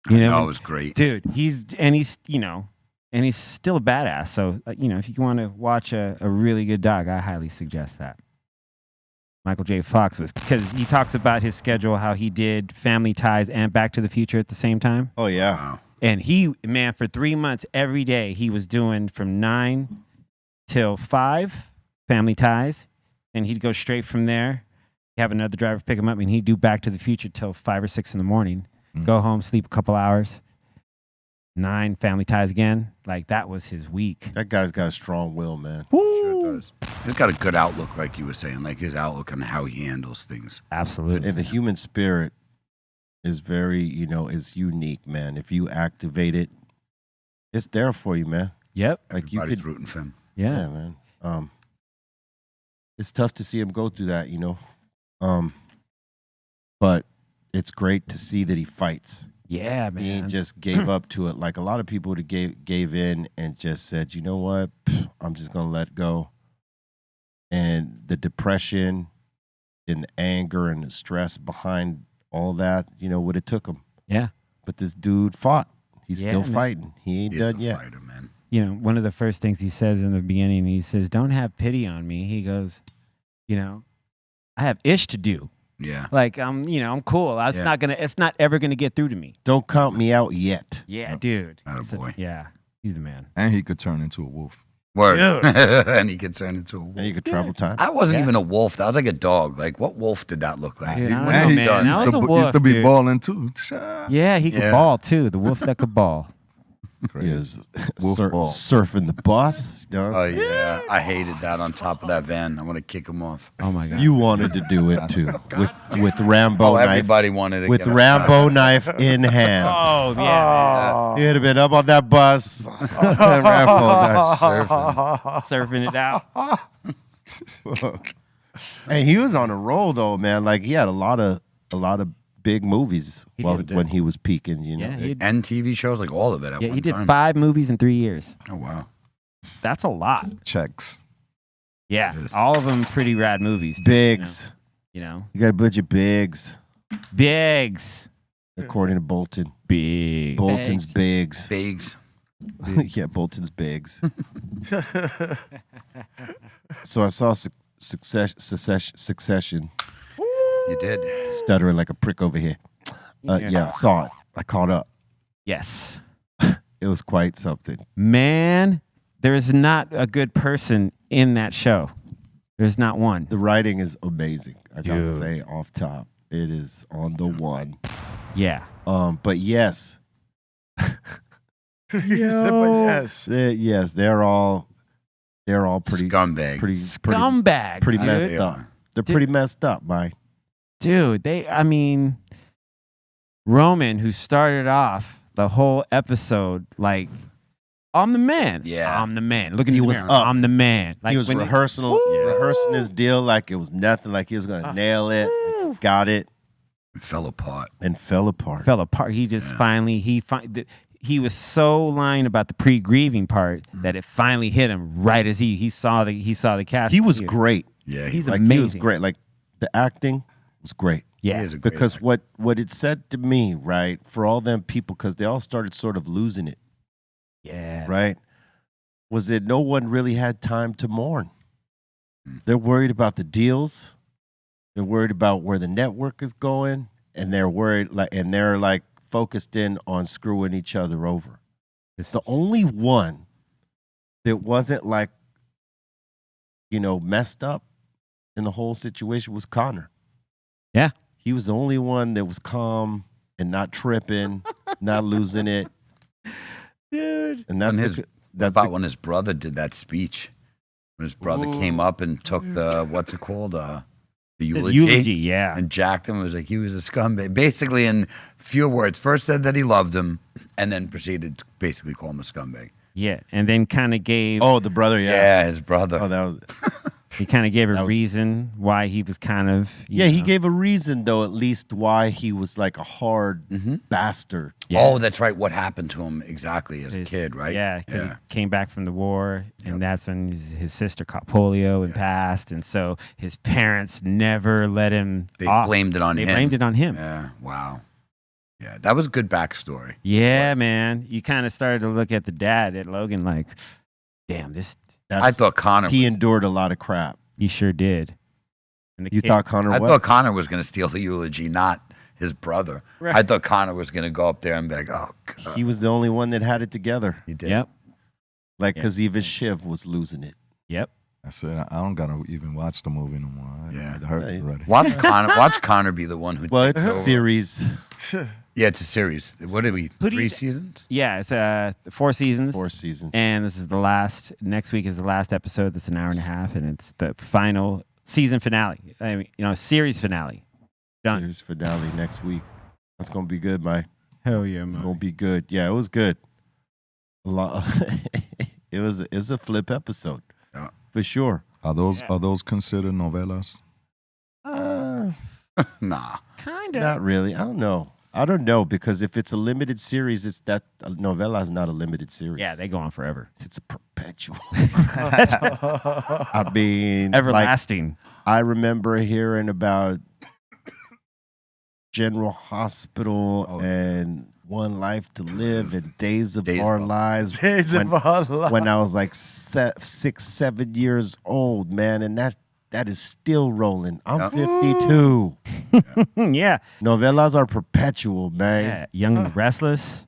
It was great, dude. He's still a badass. So if you want to watch a really good doc, I highly suggest that. Michael J. Fox was, because he talks about his schedule, how he did Family Ties and Back to the Future at the same time. Oh yeah. Wow. And for 3 months, every day he was doing from 9 till 5 Family Ties, and he'd go straight from there. Have another driver pick him up, and he'd do Back to the Future till 5 or 6 in the morning. Go home, sleep a couple hours. 9 Family Ties again. That was his week. That guy's got a strong will, man. Sure does. He's got a good outlook, like you were saying, his outlook on how he handles things. Absolutely. And the human spirit is very, is unique, man. If you activate it, it's there for you, man. Yep. Like you Everybody's could, rooting for him. Yeah. man. It's tough to see him go through that, but it's great to see that he fights. Yeah, He ain't man. just gave up to it. Like a lot of people would have gave in and just said, you know what, I'm just gonna let go. And the depression and the anger and the stress behind all that, would have took him. Yeah. But this dude fought. He's Yeah, still man. fighting. He ain't He's done a yet. fighter, man. One of the first things he says in the beginning, he says, "Don't have pity on me." He goes, I have ish to do. Yeah. Like I'm cool. Yeah. It's not ever gonna get through to me. Don't count me out yet. Yeah, dude. Attaboy. Yeah, he's the man. And he could turn into a wolf. Word. Dude. And he could turn into a wolf. And you could travel time. I wasn't Yeah. even a wolf. That was like a dog. Like, what wolf did that look like? Dude, I don't When know, is he man. done? That was a He wolf, used to be dude. balling too. Sha. Yeah, he could Yeah. ball too. The wolf that could ball. He is Wolf ball. surfing the bus. Oh, yeah. I hated that on top of that van. I want to kick him off. Oh my god. You wanted to do it too with Rambo Oh, knife. everybody wanted to With get him. Rambo knife in hand. Oh yeah, He'd have been up on that bus. Rambo knife. Surfing. surfing it out. Hey, he was on a roll though, man. Like he had a lot of big movies He while, did. when he was peaking. Yeah, he did, And TV shows, like all of it at yeah, one he did time. 5 movies in 3 years. Oh, wow. That's a lot. Checks. Yeah, Yes. all of them pretty rad movies. too, Bigs. You know, You got a bunch of bigs, bigs, according to Bolton. big. Bolton's bigs. Bigs. Yeah, Bolton's bigs. So I saw Succession. You did. Stuttering like a prick over here. Yeah, saw it. I caught up. Yes, It was quite something. man. There is not a good person in that show. There's not one. The writing is amazing. I gotta Dude. say, off top, it is on the one. Yeah. But yes, You said, but yes. yes, they're all pretty Scumbags. Scumbags. pretty dude. messed They up. are. They're Dude. pretty messed up, Mike. Dude, Roman, who started off the whole episode like, I'm the man. Yeah. I'm the man. Look at He the was mirror. up. I'm the man. Like He was when rehearsing his deal like it was nothing, like he was gonna nail it. Got it, It fell apart. and fell apart. fell apart. He just he was so lying about the pre-grieving part that it finally hit him right as he saw the cast. He was great. Yeah. He's Like amazing. he was great. Like the acting was great. Yeah. He is a great Because actor. what it said to me, right, for all them people, because they all started sort of losing it, Yeah. right, was that no one really had time to mourn. They're worried about the deals. They're worried about where the network is going, and they're like focused in on screwing each other over. The only one that wasn't like, messed up in the whole situation was Connor. Yeah. He was the only one that was calm and not tripping, not losing it. Dude. And that's When his- because, that's About when his brother did that speech. When his brother came up and took the, what's it called? The eulogy. Eulogy, yeah. And jacked him. It was like he was a scumbag. Basically, in few words, first said that he loved him, and then proceeded to basically call him a scumbag. Yeah. And then kind of gave the brother, Yeah, his brother. Oh, that was he kind of gave That a was- reason why he was kind of he gave a reason though, at least why he was like a hard bastard. Oh, that's right. What happened to him exactly as a kid, right? Yeah, 'cause he came back from the war, and that's when his sister caught polio and passed, and so his parents never let him. They off. blamed it on They him. blamed it on him. Yeah. Wow. Yeah, that was good backstory. Yeah, man. You kind of started to look at the dad at Logan like, damn, That's, I thought Connor. he was, endured a lot of crap. he sure did. And the You kid- thought Connor I what? thought Connor was going to steal the eulogy, not his brother. Right. I thought Connor was going to go up there and be like, "Oh, God." He was the only one that had it together. He did. Yep. Like, Yeah. because even Shiv was losing it. Yep. I said I don't gotta even watch the movie no more. Yeah. I heard Yeah, it already. Watch Connor be the one who. Well, takes it's a over. series, Yeah, it's a series. What did we? Who do you 3 th- seasons. Yeah, it's 4 seasons. 4th season. And this is the last. Next week is the last episode. That's an hour and a half, and it's the final season finale. I mean, series finale. Done. Series finale next week. That's gonna be good, Mike. Hell yeah, It's man. gonna be good. Yeah, it was good. A lot. It's a flip episode, Yeah. for sure. Are those considered novelas? Nah. Kind of. Not really. I don't know because if it's a limited series, it's that a novella is not a limited series. Yeah, they go on forever. It's a perpetual. I mean, Everlasting. I remember hearing about General Hospital and One Life to Live and Days of Our Lives. Days of Our Lives. When I was like 6, 7 years old, man, and that is still rolling. I'm 52. Yeah. Novellas are perpetual, man. Yeah. Young and Restless.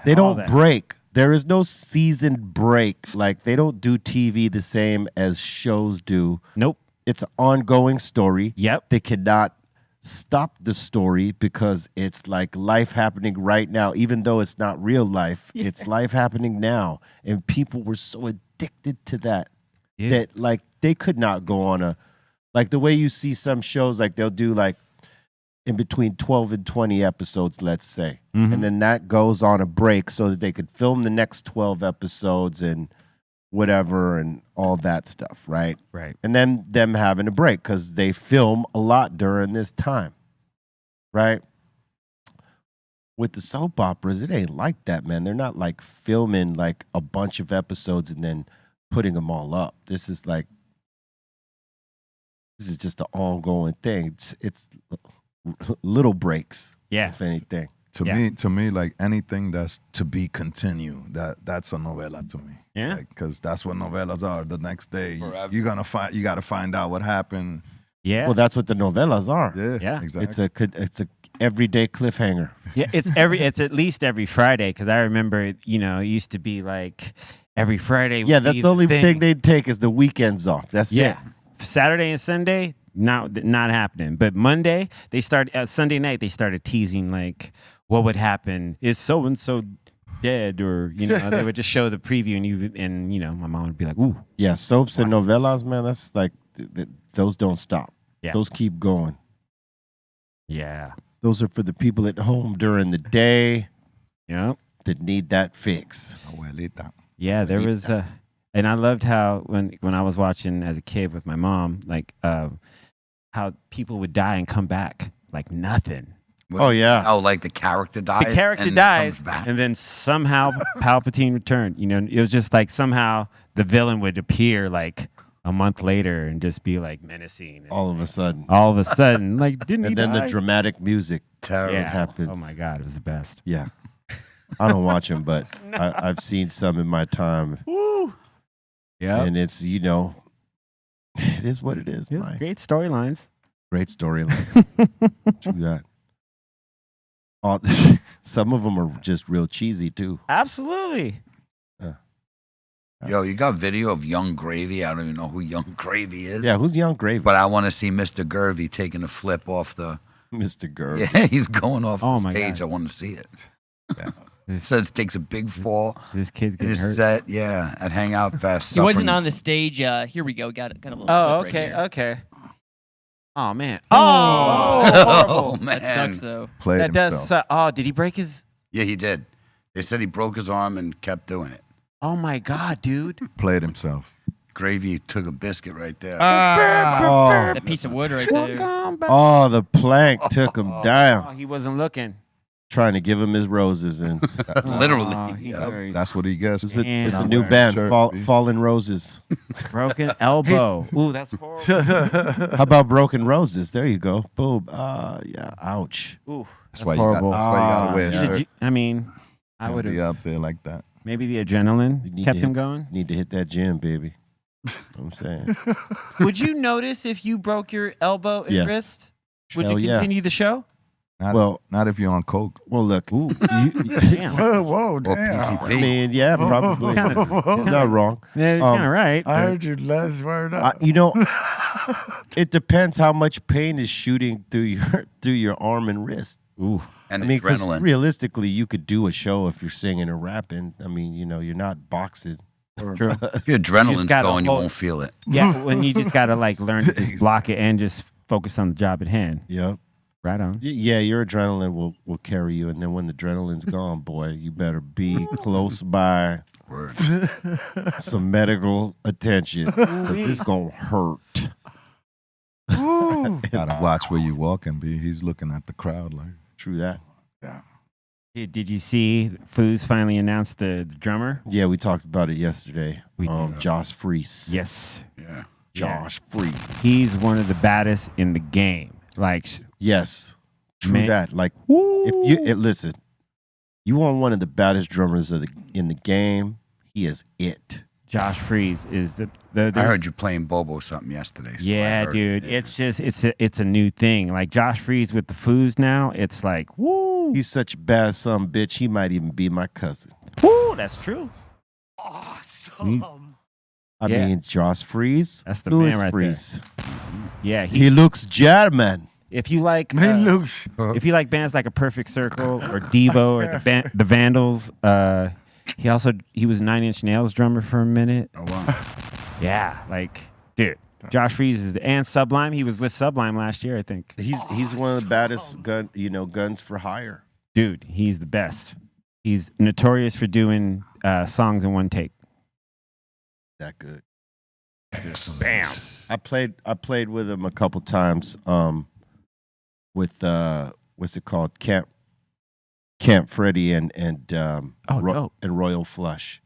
They All don't that. break. There is no season break. Like they don't do TV the same as shows do. Nope. It's an ongoing story. Yep. They cannot stop the story because it's like life happening right now, even though it's not real life. Yeah. It's life happening now. And people were so addicted to that Yeah. that like they could not go on like the way you see some shows, like they'll do like in between 12 and 20 episodes, let's say. Mhm. And then that goes on a break so that they could film the next 12 episodes and whatever and all that stuff, right? Right. And then them having a break because they film a lot during this time, right? With the soap operas, it ain't like that, man. They're not like filming like a bunch of episodes and then putting them all up. This is just an ongoing thing. It's little breaks, Yeah. if anything. To me, like anything that's to be continued, that's a novela to me. Yeah. Because that's what novelas are. The next day, Forever. you got to find out what happened. Yeah. Well, that's what the novellas are. Yeah, Yeah. exactly. It's a everyday cliffhanger. Yeah, it's at least every Friday because I remember it used to be like every Friday. Yeah, would that's be the only thing they'd take is the weekends off. That's Yeah, it. Saturday and Sunday not happening. But Monday they started. Sunday night they started teasing like what would happen. Is so and so dead or they would just show the preview and my mom would be like, ooh. Yeah, soaps and novellas, man, that's like, those don't stop. Yeah. Those keep going. Yeah. Those are for the people at home during the day Yep. that need that fix. Abuelita. Yeah, there was and I loved how when I was watching as a kid with my mom, like how people would die and come back like nothing. Oh, yeah. Oh, like the character dies. The character and dies, comes back. and then somehow Palpatine returned. It was just like somehow the villain would appear like a month later and just be like menacing. And All of a sudden. all of a sudden, like didn't he And then die? the dramatic music Terrible. yeah. happens. Oh my God, it was the best. Yeah. I don't watch them, but I've seen some in my time. Woo! Yeah, And it's, it is what it is. My great storylines. great storyline. True that. All, some of them are just real cheesy, too. Absolutely. Yo, you got video of Young Gravy? I don't even know who Young Gravy is. Yeah, who's Young Gravy? But I want to see Mr. Gervy taking a flip off the. Mr. Girl. Yeah, he's going off Oh the my stage. God. I want to see it. This, Says takes a big fall this kid's in getting his hurt. set. Yeah, at Hangout Fest. He wasn't suffering- on the stage. Here we go. Got a little. Oh, clip right okay, here. okay. Oh man. Oh, horrible. man. That sucks though. Played That does himself. suck. Oh, did he break his? Yeah, he did. They said he broke his arm and kept doing it. Oh my God, dude. Played himself. Gravy took a biscuit right there. Oh, That piece of wood right there. oh, the plank took him Oh, down, he wasn't looking. trying to give him his roses. And Literally. Oh, he Yeah. very That's what he gets. it's a Damn. new wearing band, a shirt, B. Fallen Roses. broken elbow. Ooh, that's horrible. How about Broken Roses? There you go. Boom. Yeah. Ouch. Ooh, That's why you got. That's why you gotta wear a yeah. shirt. I mean, I Can't would be have up there like that. maybe the You adrenaline need kept to him going. Need to hit that gym, baby. I'm saying. Would you notice if you broke your elbow and Yes. wrist? Would Hell you yeah. continue the show? Not, Well- not if you're on coke. Well, look. Ooh, you- damn. Whoa, Or damn. I PCP. mean, yeah, probably. Not wrong. Yeah, you're Um, kind of right. I but- heard you last word up. It depends how much pain is shooting through your arm and wrist. Ooh, And I mean, 'cause adrenaline. realistically, you could do a show if you're singing or rapping. I mean, you're not boxing. true. If your adrenaline's gotta going, you hold- won't feel it. Yeah, when you just gotta like learn to just block it and just focus on the job at hand. Yep. Right on. Yeah, your adrenaline will carry you, and then when the adrenaline's gone, boy, you better be close by Word. some medical attention because it's gonna hurt. Gotta watch where you walking, B. He's looking at the crowd like. True that. Did you see Foos finally announced the drummer? Yeah, we talked about it yesterday. We did. Josh Freese. Yes. Yeah. Josh Freese. He's one of the baddest in the game. Like, Yes, true Man. that. Like, if you listen, you want one of the baddest drummers in the game. He is it. Josh Freese is the I heard you playing Bobo something yesterday. So I yeah, heard dude. it. It's a new thing. Like Josh Freese with the Foos now. It's like, woo, He's such a bad son bitch. He might even be my cousin. woo. That's true. Awesome. I Yeah. mean, Josh Freese. That's the Louis man right Freese. Yeah. He looks German. If you like, Man, Luke's. if you like bands like A Perfect Circle or Devo or the Vandals, he was 9 Inch Nails drummer for a minute. Oh, wow. Yeah, like, dude, Josh Freese and Sublime. He was with Sublime last year, I think. He's one of the baddest guns for hire. Dude, he's the best. He's notorious for doing songs in one take. That good. Bam. I played with him a couple times. With what's it called? Camp Freddy and dope. and Royal Flush.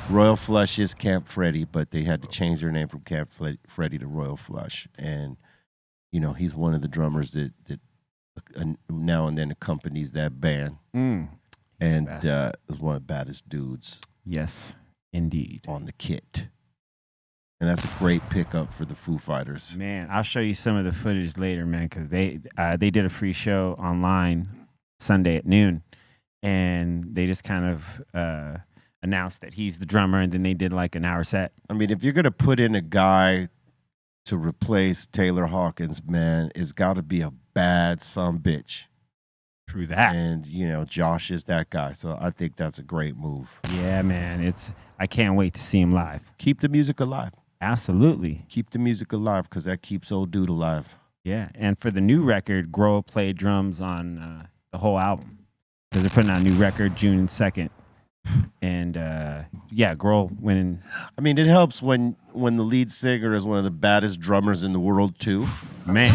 Royal Flush is Camp Freddy, but they had to change their name from Camp Freddy to Royal Flush. And he's one of the drummers that now and then accompanies that band, and is one of the baddest dudes Yes, indeed. on the kit. And that's a great pickup for the Foo Fighters. Man, I'll show you some of the footage later, man, because they did a free show online Sunday at noon, and they just kind of announced that he's the drummer, and then they did like an hour set. I mean, if you're gonna put in a guy to replace Taylor Hawkins, man, it's got to be a bad son bitch. True that. And Josh is that guy, so I think that's a great move. Yeah, man. I can't wait to see him live. Keep the music alive. Absolutely. Keep the music alive because that keeps old dude alive. Yeah. And for the new record, Grohl played drums on the whole album because they're putting out a new record June 2nd. And Grohl went in. I mean, it helps when the lead singer is one of the baddest drummers in the world too. Man,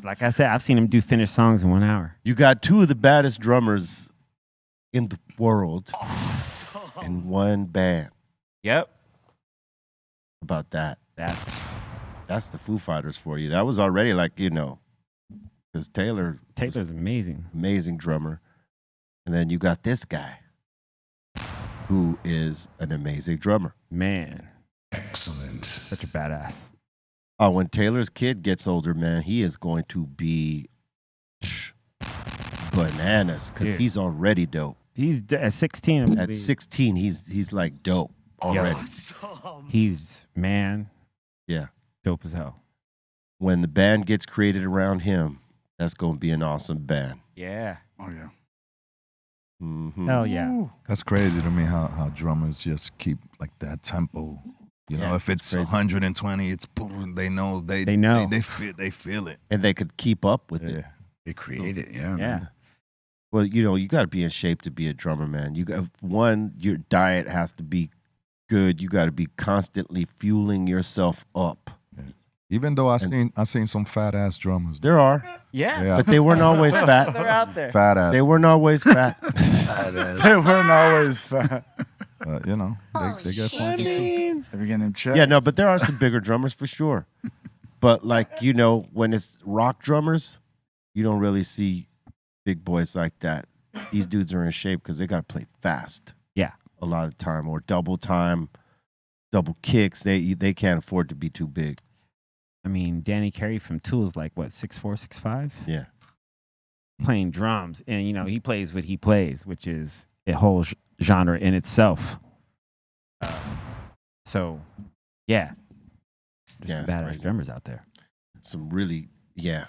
like I said, I've seen him do finished songs in 1 hour. You got two of the baddest drummers in the world in one band. Yep. About that. That's the Foo Fighters for you. That was already like, because Taylor's amazing. Amazing drummer. And then you got this guy who is an amazing drummer. Man. Excellent. Such a badass. When Taylor's kid gets older, man, he is going to be bananas because he's already dope. He's at 16. I At believe. 16, he's like dope already. He's, man, Yeah. dope as hell. When the band gets created around him, that's going to be an awesome band. Yeah. Oh yeah. Mm-hmm. Hell yeah. That's crazy to me how drummers just keep like that tempo. Yeah, if it's crazy. 120, it's boom. They know. They know. They feel it. And they could keep up with it. Yeah. They create it, yeah. Yeah. Well, you got to be in shape to be a drummer, man. Your diet has to be good. You got to be constantly fueling yourself up. Even though I seen some fat ass drummers. There are, Yeah. but they weren't always fat. They're out there. Fat ass. They weren't always fat. They weren't always fat. They get funky too. They begin them checks. Yeah, no, but there are some bigger drummers for sure. But when it's rock drummers, you don't really see big boys like that. These dudes are in shape because they got to play fast. Yeah. A lot of time, or double time, double kicks. They can't afford to be too big. I mean, Danny Carey from Tool is like, what, 6'4", 6'5"? Yeah. Playing drums. And, he plays what he plays, which is a whole genre in itself. So, yeah. There's Yeah, some it's badass crazy. drummers out there. Some really, yeah.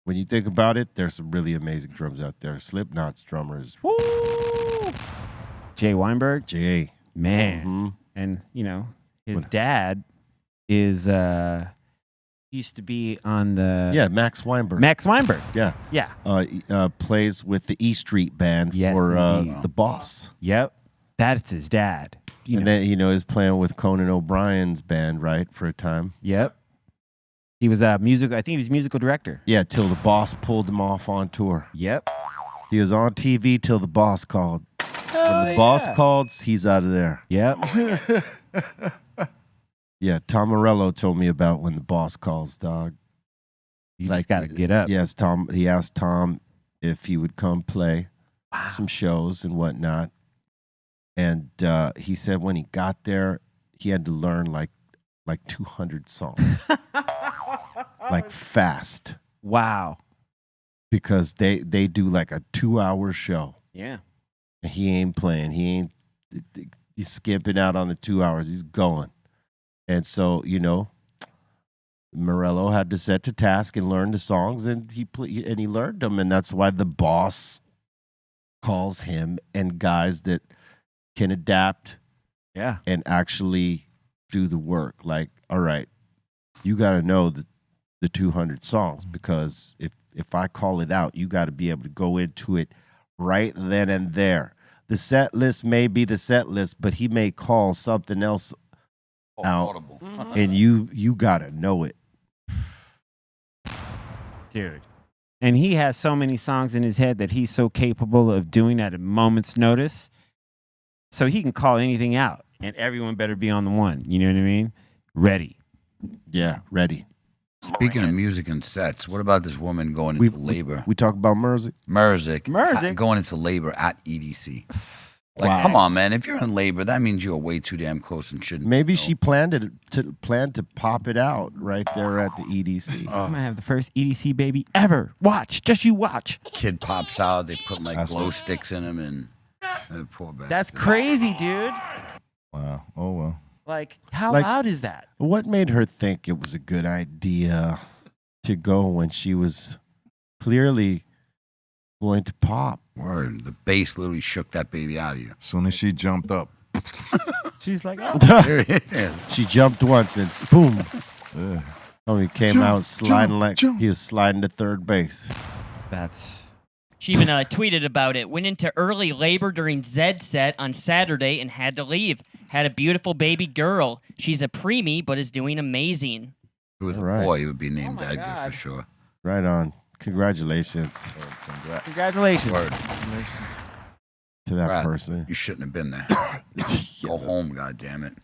When you think about it, there's some really amazing drums out there. Slipknot's drummers, Woo! Jay Weinberg, Jay. man. Mhm. And, his dad is Used to be on the Yeah, Max Weinberg. Max Weinberg. Yeah. Yeah. Plays with the E Street Band Yes, for indeed. the Boss. Yep. That's his dad. And then he's playing with Conan O'Brien's band, right, for a time. Yep. He was a musical. I think he was musical director. Yeah, till the Boss pulled him off on tour. Yep. He was on TV till the Boss called. When the Boss called, he's out of there. Yep. Yeah, Tom Morello told me about when the Boss calls, dog. You just got to get up. Yes, Tom. He asked Tom if he would come play some shows and whatnot. And he said when he got there, he had to learn like 200 songs, like fast, Wow. because they do like a 2-hour show. Yeah. And he ain't playing. He's skipping out on the 2 hours. He's going. And so, Morello had to set to task and learn the songs, and he learned them, and that's why the Boss calls him and guys that can adapt Yeah. and actually do the work. Like, all right, you got to know the 200 songs, because if I call it out, you got to be able to go into it right then and there. The set list may be the set list, but he may call something else out, Audible. and you got to know it. Dude. And he has so many songs in his head that he's so capable of doing at a moment's notice. So he can call anything out, and everyone better be on the one. You know what I mean? Ready. Yeah, ready. Speaking of music and sets, what about this woman going into labor? We talk about Merzik. Merzik going into labor at EDC. Like, Wow. come on, man. If you're in labor, that means you're way too damn close and shouldn't. Maybe she planned to pop it out right there at the EDC. I'm gonna have the first EDC baby ever. Watch, just you watch. Kid pops out. They put like glow sticks in him, and poor bastard. That's crazy, dude. Wow. Oh well. Like, how Like- loud is that? What made her think it was a good idea to go when she was clearly going to pop? Word. The bass literally shook that baby out of you. As soon as she jumped up, She's like, oh. There it is. She jumped once and boom. ugh. Oh, he came Jump, out sliding jump, jump. he was sliding to third base. That's She even tweeted about it. Went into early labor during Zed's set on Saturday and had to leave. Had a beautiful baby girl. She's a preemie, but is doing amazing. If it was All a right. boy, he would be named my Edgar God. for sure. Right on. Congratulations congratulations. Word. to that Brad, person. You shouldn't have been there. Go home, goddammit.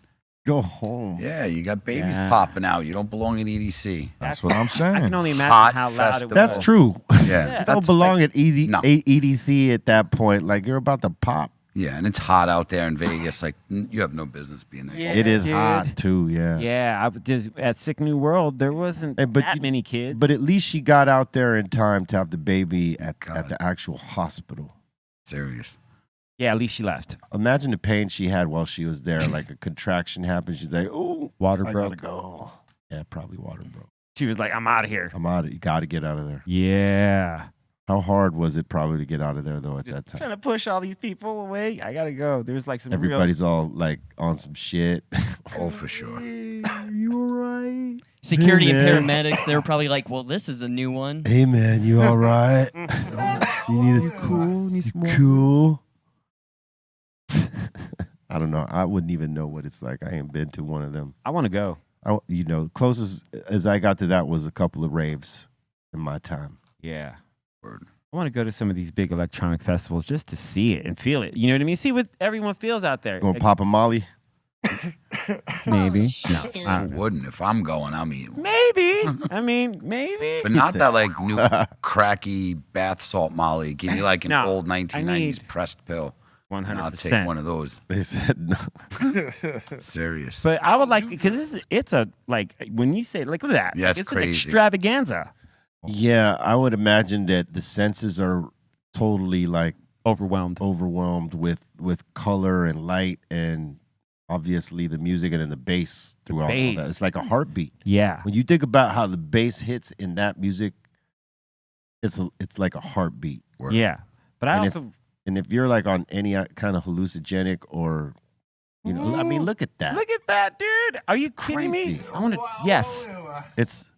Go home. Yeah, you got babies Yeah. popping out. You don't belong at EDC. That's what I'm I saying. can only imagine Hot how loud it festival. was. That's true. Yeah, You that's don't belong like- at No. EDC at that point. Like, you're about to pop. Yeah, and it's hot out there in Vegas. Like, you have no business being there. Yeah, It is dude. hot, too, yeah. Yeah, at Sick New World, there wasn't Hey, but that you- many kids. But at least she got out there in time to have the baby at God. the actual hospital. Serious. Yeah, at least she left. Imagine the pain she had while she was there. Like a contraction happened. She's like, "Oh, Water I broke. gotta go." Yeah, probably water broke. She was like, I'm out of here. I'm out. You got to get out of there. Yeah. How hard was it probably to get out of there though at that Trying time? to push all these people away. I gotta go. There's like some Everybody's all like on some shit. Oh, for sure. You alright? Security Hey, and man. paramedics, they were probably like, well, this is a new one. Hey man, you all right? You need a cool. Need some more. cool. I don't know. I wouldn't even know what it's like. I ain't been to one of them. I want to go. Closest as I got to that was a couple of raves in my time. Yeah. Word. I want to go to some of these big electronic festivals just to see it and feel it. You know what I mean? See what everyone feels out there. Going Papa Molly. Maybe. No. I Who don't know. wouldn't? If I'm going, I'm eating. Maybe. I mean, maybe. But not that like new cracky bath salt Molly. Give me like an No, old I 1990s need- pressed pill. And I'll 100%. take one of those. They said no. Serious. But I would like to, because it's a, like, when you say, like, look at that. Yeah, Like, it's an crazy. extravaganza. Yeah, I would imagine that the senses are totally like Overwhelmed. with color and light and obviously the music and then the bass throughout all bass. that. It's like a heartbeat. Yeah. When you think about how the bass hits in that music, it's like a heartbeat. Word. Yeah. But I And also, And if you're like on any kind of hallucinogenic or, I mean, look at that. look at that, dude. Are you kidding me? Crazy. I want to, yes. It's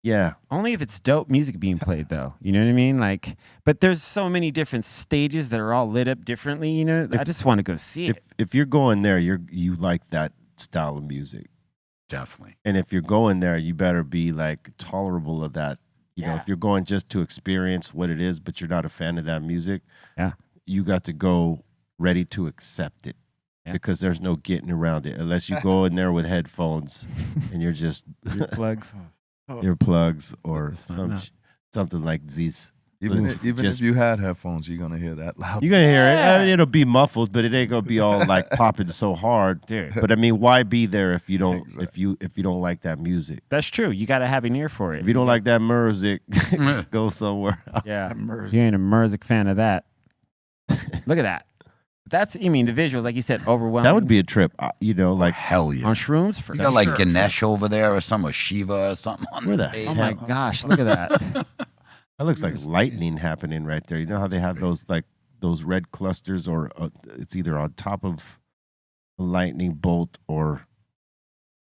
Yeah. Only if it's dope music being played, though. You know what I mean? Like, but there's so many different stages that are all lit up differently. You know, I just want to go see it. If you're going there, you like that style of music. Definitely. And if you're going there, you better be like tolerable of that. You know, if you're going just to experience what it is, but you're not a fan of that music, you got to go ready to accept it. Because there's no getting around it unless you go in there with headphones and you're just earplugs or something like this. Even if you had headphones, you're gonna hear that loud. You're gonna hear it. I mean, it'll be muffled, but it ain't gonna be all like popping so hard. Dude. But I mean, why be there if you don't if you don't like that music? That's true. You got to have an ear for it. If you don't like that music, go somewhere else. Yeah, you ain't a music fan of that. Look at that. That's, I mean, the visual, like you said, overwhelming. That would be a trip, you know, like hell yeah. On shrooms? You got like Ganesh over there or some, or Shiva or something. Where the stage. Oh my gosh, look at that. That looks like lightning happening right there. You know how they have those like those red clusters, or it's either on top of a lightning bolt, or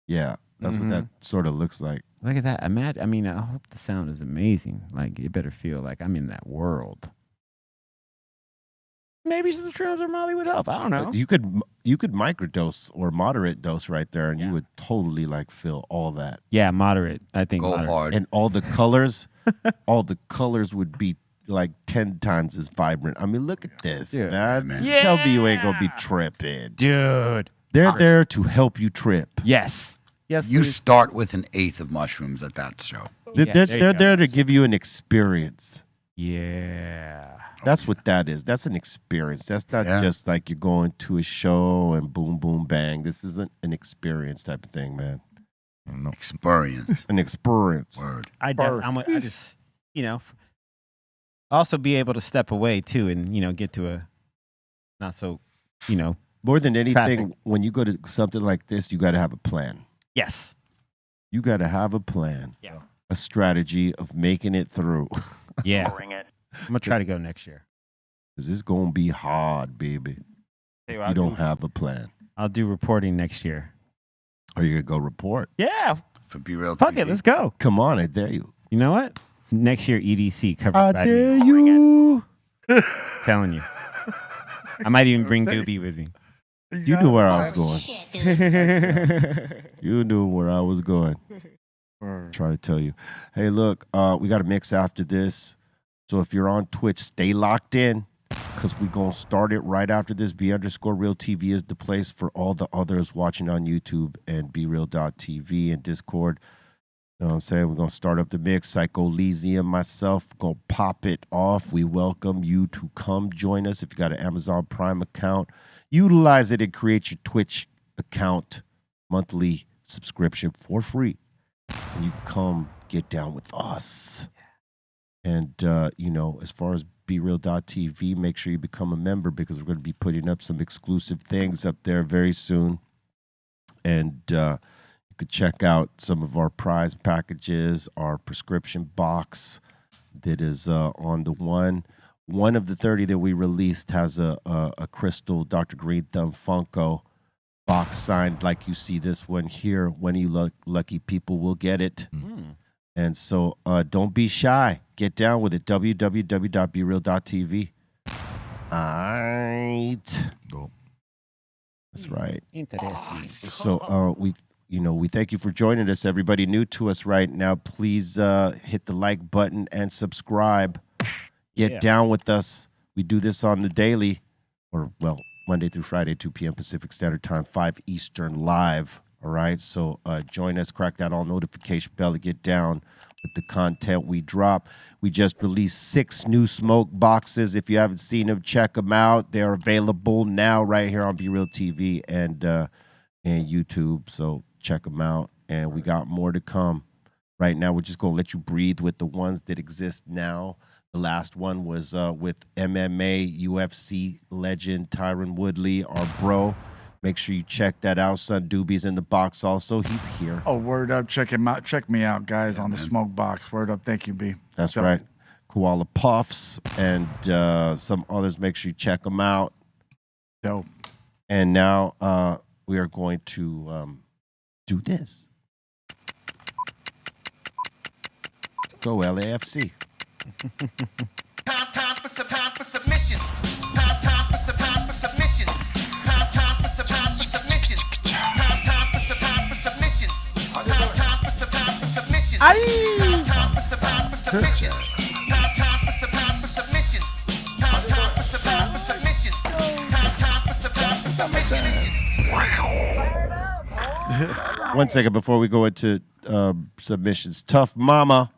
that's what that sort of looks like. Look at that. I mean, I hope the sound is amazing. Like, it better feel like I'm in that world. Maybe some shrooms or Molly would help. I don't know. You could microdose or moderate dose right there, and you would totally like feel all that. Yeah, moderate. I think Go moderate. hard. And all the colors would be like 10 times as vibrant. I mean, look at this, man. Yeah. Tell me you ain't gonna be tripping, Dude. They're there to help you trip. Yes. Yes. You please. start with an eighth of mushrooms at that show. They're there to give you an experience. Yeah. That's what that is. That's an experience. That's not just like you're going to a show and boom, boom, bang. This isn't an experience type of thing, man. Experience. An experience. Word. I just, you know, also be able to step away too, and, you know, get to a not so, you know. More than anything, traffic. when you go to something like this, you got to have a plan. Yes. You got to have a plan. Yeah. A strategy of making it through. Yeah. I'm going to try to go next year. Because it's going to be hard, baby. Hey, You don't have a plan. I'll do reporting next year. Are you going to go report? Yeah. For Be Real Fuck TV. it. Let's go. Come on, I dare you. You know what? Next year, EDC covered I by dare me. you. Telling you. I might even bring Doobie with me. You knew where I was going. You knew where I was going. Try to tell you. Hey, look, we got a mix after this. So if you're on Twitch, stay locked in, because we're going to start it right after this. B_Real TV is the place for all the others watching on YouTube and BeReal.tv and Discord. You know what I'm saying? We're going to start up the mix. Psycho Leezy and myself going to pop it off. We welcome you to come join us. If you got an Amazon Prime account, utilize it and create your Twitch account monthly subscription for free. And you come get down with us. And, you know, as far as BeReal.tv, make sure you become a member, because we're going to be putting up some exclusive things up there very soon. And you could check out some of our prize packages, our prescription box that is on the one. One of the 30 that we released has a crystal Dr. Greenthumb Funko box signed like you see this one here. One of you lucky people will get it. And so don't be shy. Get down with it. www.bereal.tv. All right. That's right. Interesting. So we thank you for joining us. Everybody new to us right now, please hit the like button and subscribe. Get down with us. We do this on the daily, or well, Monday through Friday, 2 p.m. Pacific Standard Time, 5 Eastern live. All right, so join us, crack that all notification bell to get down with the content we drop. We just released 6 new smoke boxes. If you haven't seen them, check them out. They're available now right here on Be Real TV and YouTube. So check them out, and we got more to come. Right now, we're just gonna let you breathe with the ones that exist now. The last one was with MMA UFC legend Tyron Woodley, our bro. Make sure you check that out. Son Doobie's in the box also. He's here. Oh, word up. Check him out. Check me out, guys, on the smoke box. Word up. Thank you, B. That's right. Koala Puffs and some others. Make sure you check them out. Dope. And now we are going to do this. Go LAFC. Time for submissions. Time for submissions. Time for submissions. Time for submissions. Time for submissions. Time for submissions. Time for submissions. Time for submissions. 1 second before we go into submissions. Tough Mama.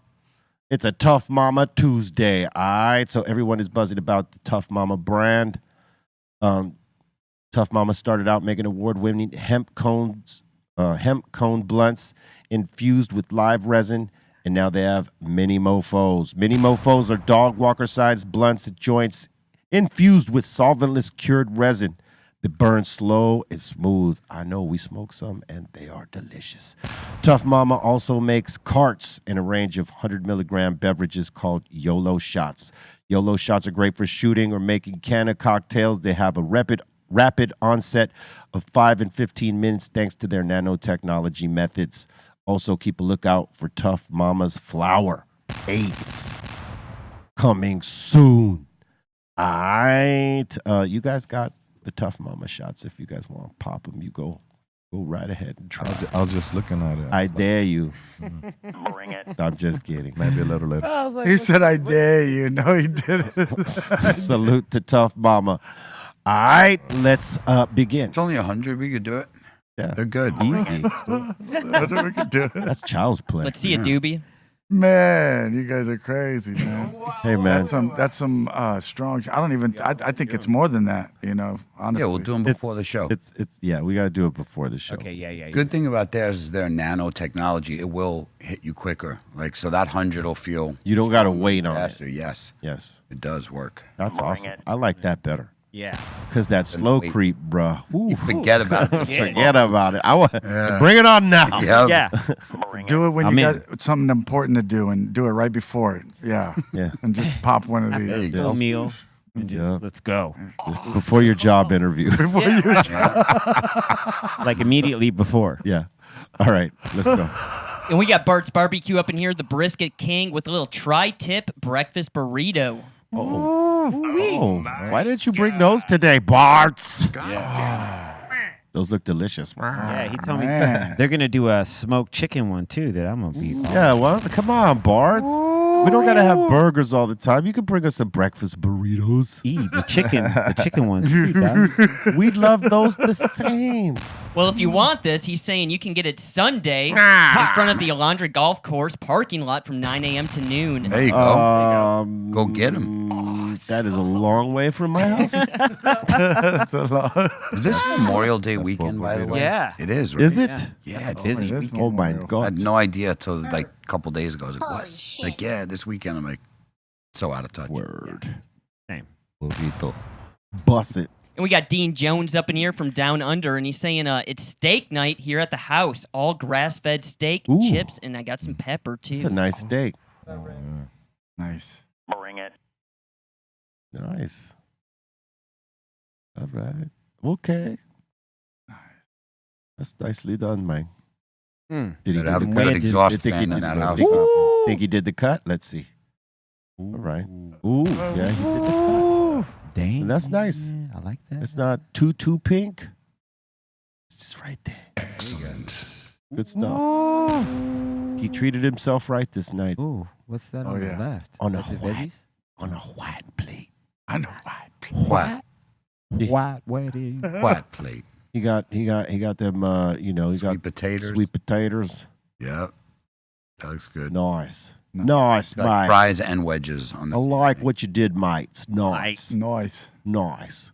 It's a Tough Mama Tuesday. All right. So everyone is buzzing about the Tough Mama brand. Tough Mama started out making award-winning hemp cone blunts infused with live resin, and now they have mini mofos. Mini mofos are dog walker-sized blunts at joints infused with solventless cured resin that burn slow and smooth. I know we smoke some, and they are delicious. Tough Mama also makes carts in a range of 100-milligram beverages called YOLO shots. YOLO shots are great for shooting or making canna cocktails. They have a rapid onset of 5 and 15 minutes thanks to their nanotechnology methods. Also, keep a lookout for Tough Mama's flower. Ace. Coming soon. All right. You guys got the Tough Mama shots. If you guys want to pop them, you go right ahead and try. I was just looking at it. I dare you. Bring it. I'm just kidding. Maybe a little later. He said, I dare you. No, he didn't. Salute to Tough Mama. All right, let's begin. It's only 100. We could do it. Yeah, They're good. easy. I think we could do it. That's child's play. Let's see a doobie. Man, you guys are crazy, man. Hey, man. That's some strong. I think it's more than that. Honestly. Yeah, we'll do them before the show. It's yeah. We gotta do it before the show. Okay, yeah. Good thing about theirs is their nanotechnology. It will hit you quicker. Like, so that 100 will feel You don't gotta wait on it. faster. Yes, Yes, it does work. that's Bring awesome. it. I like that better Yeah. because that slow wait. creep, bruh. Ooh, Forget about it. forget about it. I want bring it on now. Yep. Yeah. Bring Do it when I'm you in. got something important to do, and do it right before it. Yeah. Yeah. And just pop one of There you these. go. Full meal. And just, Yeah. let's go. Just before your job interview. Like immediately before. Yeah. All right, let's go. And we got Bart's Barbecue up in here, the Brisket King with a little tri-tip breakfast burrito. Oh, why didn't you bring those today, Barts? Those look delicious. Yeah, he told me Man. they're gonna do a smoked chicken one too that I'm gonna be. Yeah, well, come on, Barts. We don't gotta have burgers all the time. You can bring us some breakfast burritos. The chicken ones too, dog. We'd love those the same. Well, if you want this, he's saying you can get it Sunday in front of the Alondra Golf Course parking lot from 9 a.m. to noon. There you go. Go get 'em. That is a long way from my house. Is this Memorial Day weekend, by the way? Yeah. It is. Right? Is it? Yeah, it's busy. this weekend. Oh my I had God. no idea till like a couple days ago. I was like, what? Like, yeah, this weekend. I'm like, so out of touch. Word. Same. Poquito. Bust it. And we got Dean Jones up in here from Down Under, and he's saying it's steak night here at the house. All grass-fed steak, Ooh. chips, and I got some pepper, too. It's a nice steak. Nice. Bring it. Nice. All right. Okay. That's nicely done, man. Mm. Did he Gotta have do a the good cut? exhaust Think he fan in did- that house. Think he did the cut? Let's see. All right. Ooh, yeah, he did the cut. Dang. That's nice. I like that. It's not too pink. It's just right there. Good stuff. He treated himself right this night Ooh, what's that on yeah. the left? On a That's the white- veggies? on a white plate. I know why. What? White wedding. What plate? He got them. He Sweet got potatoes. sweet potatoes. Yeah, that looks good. Nice, No. nice, Got mate. fries and wedges on the. I like what you did, mate. It's nice, Nice. nice.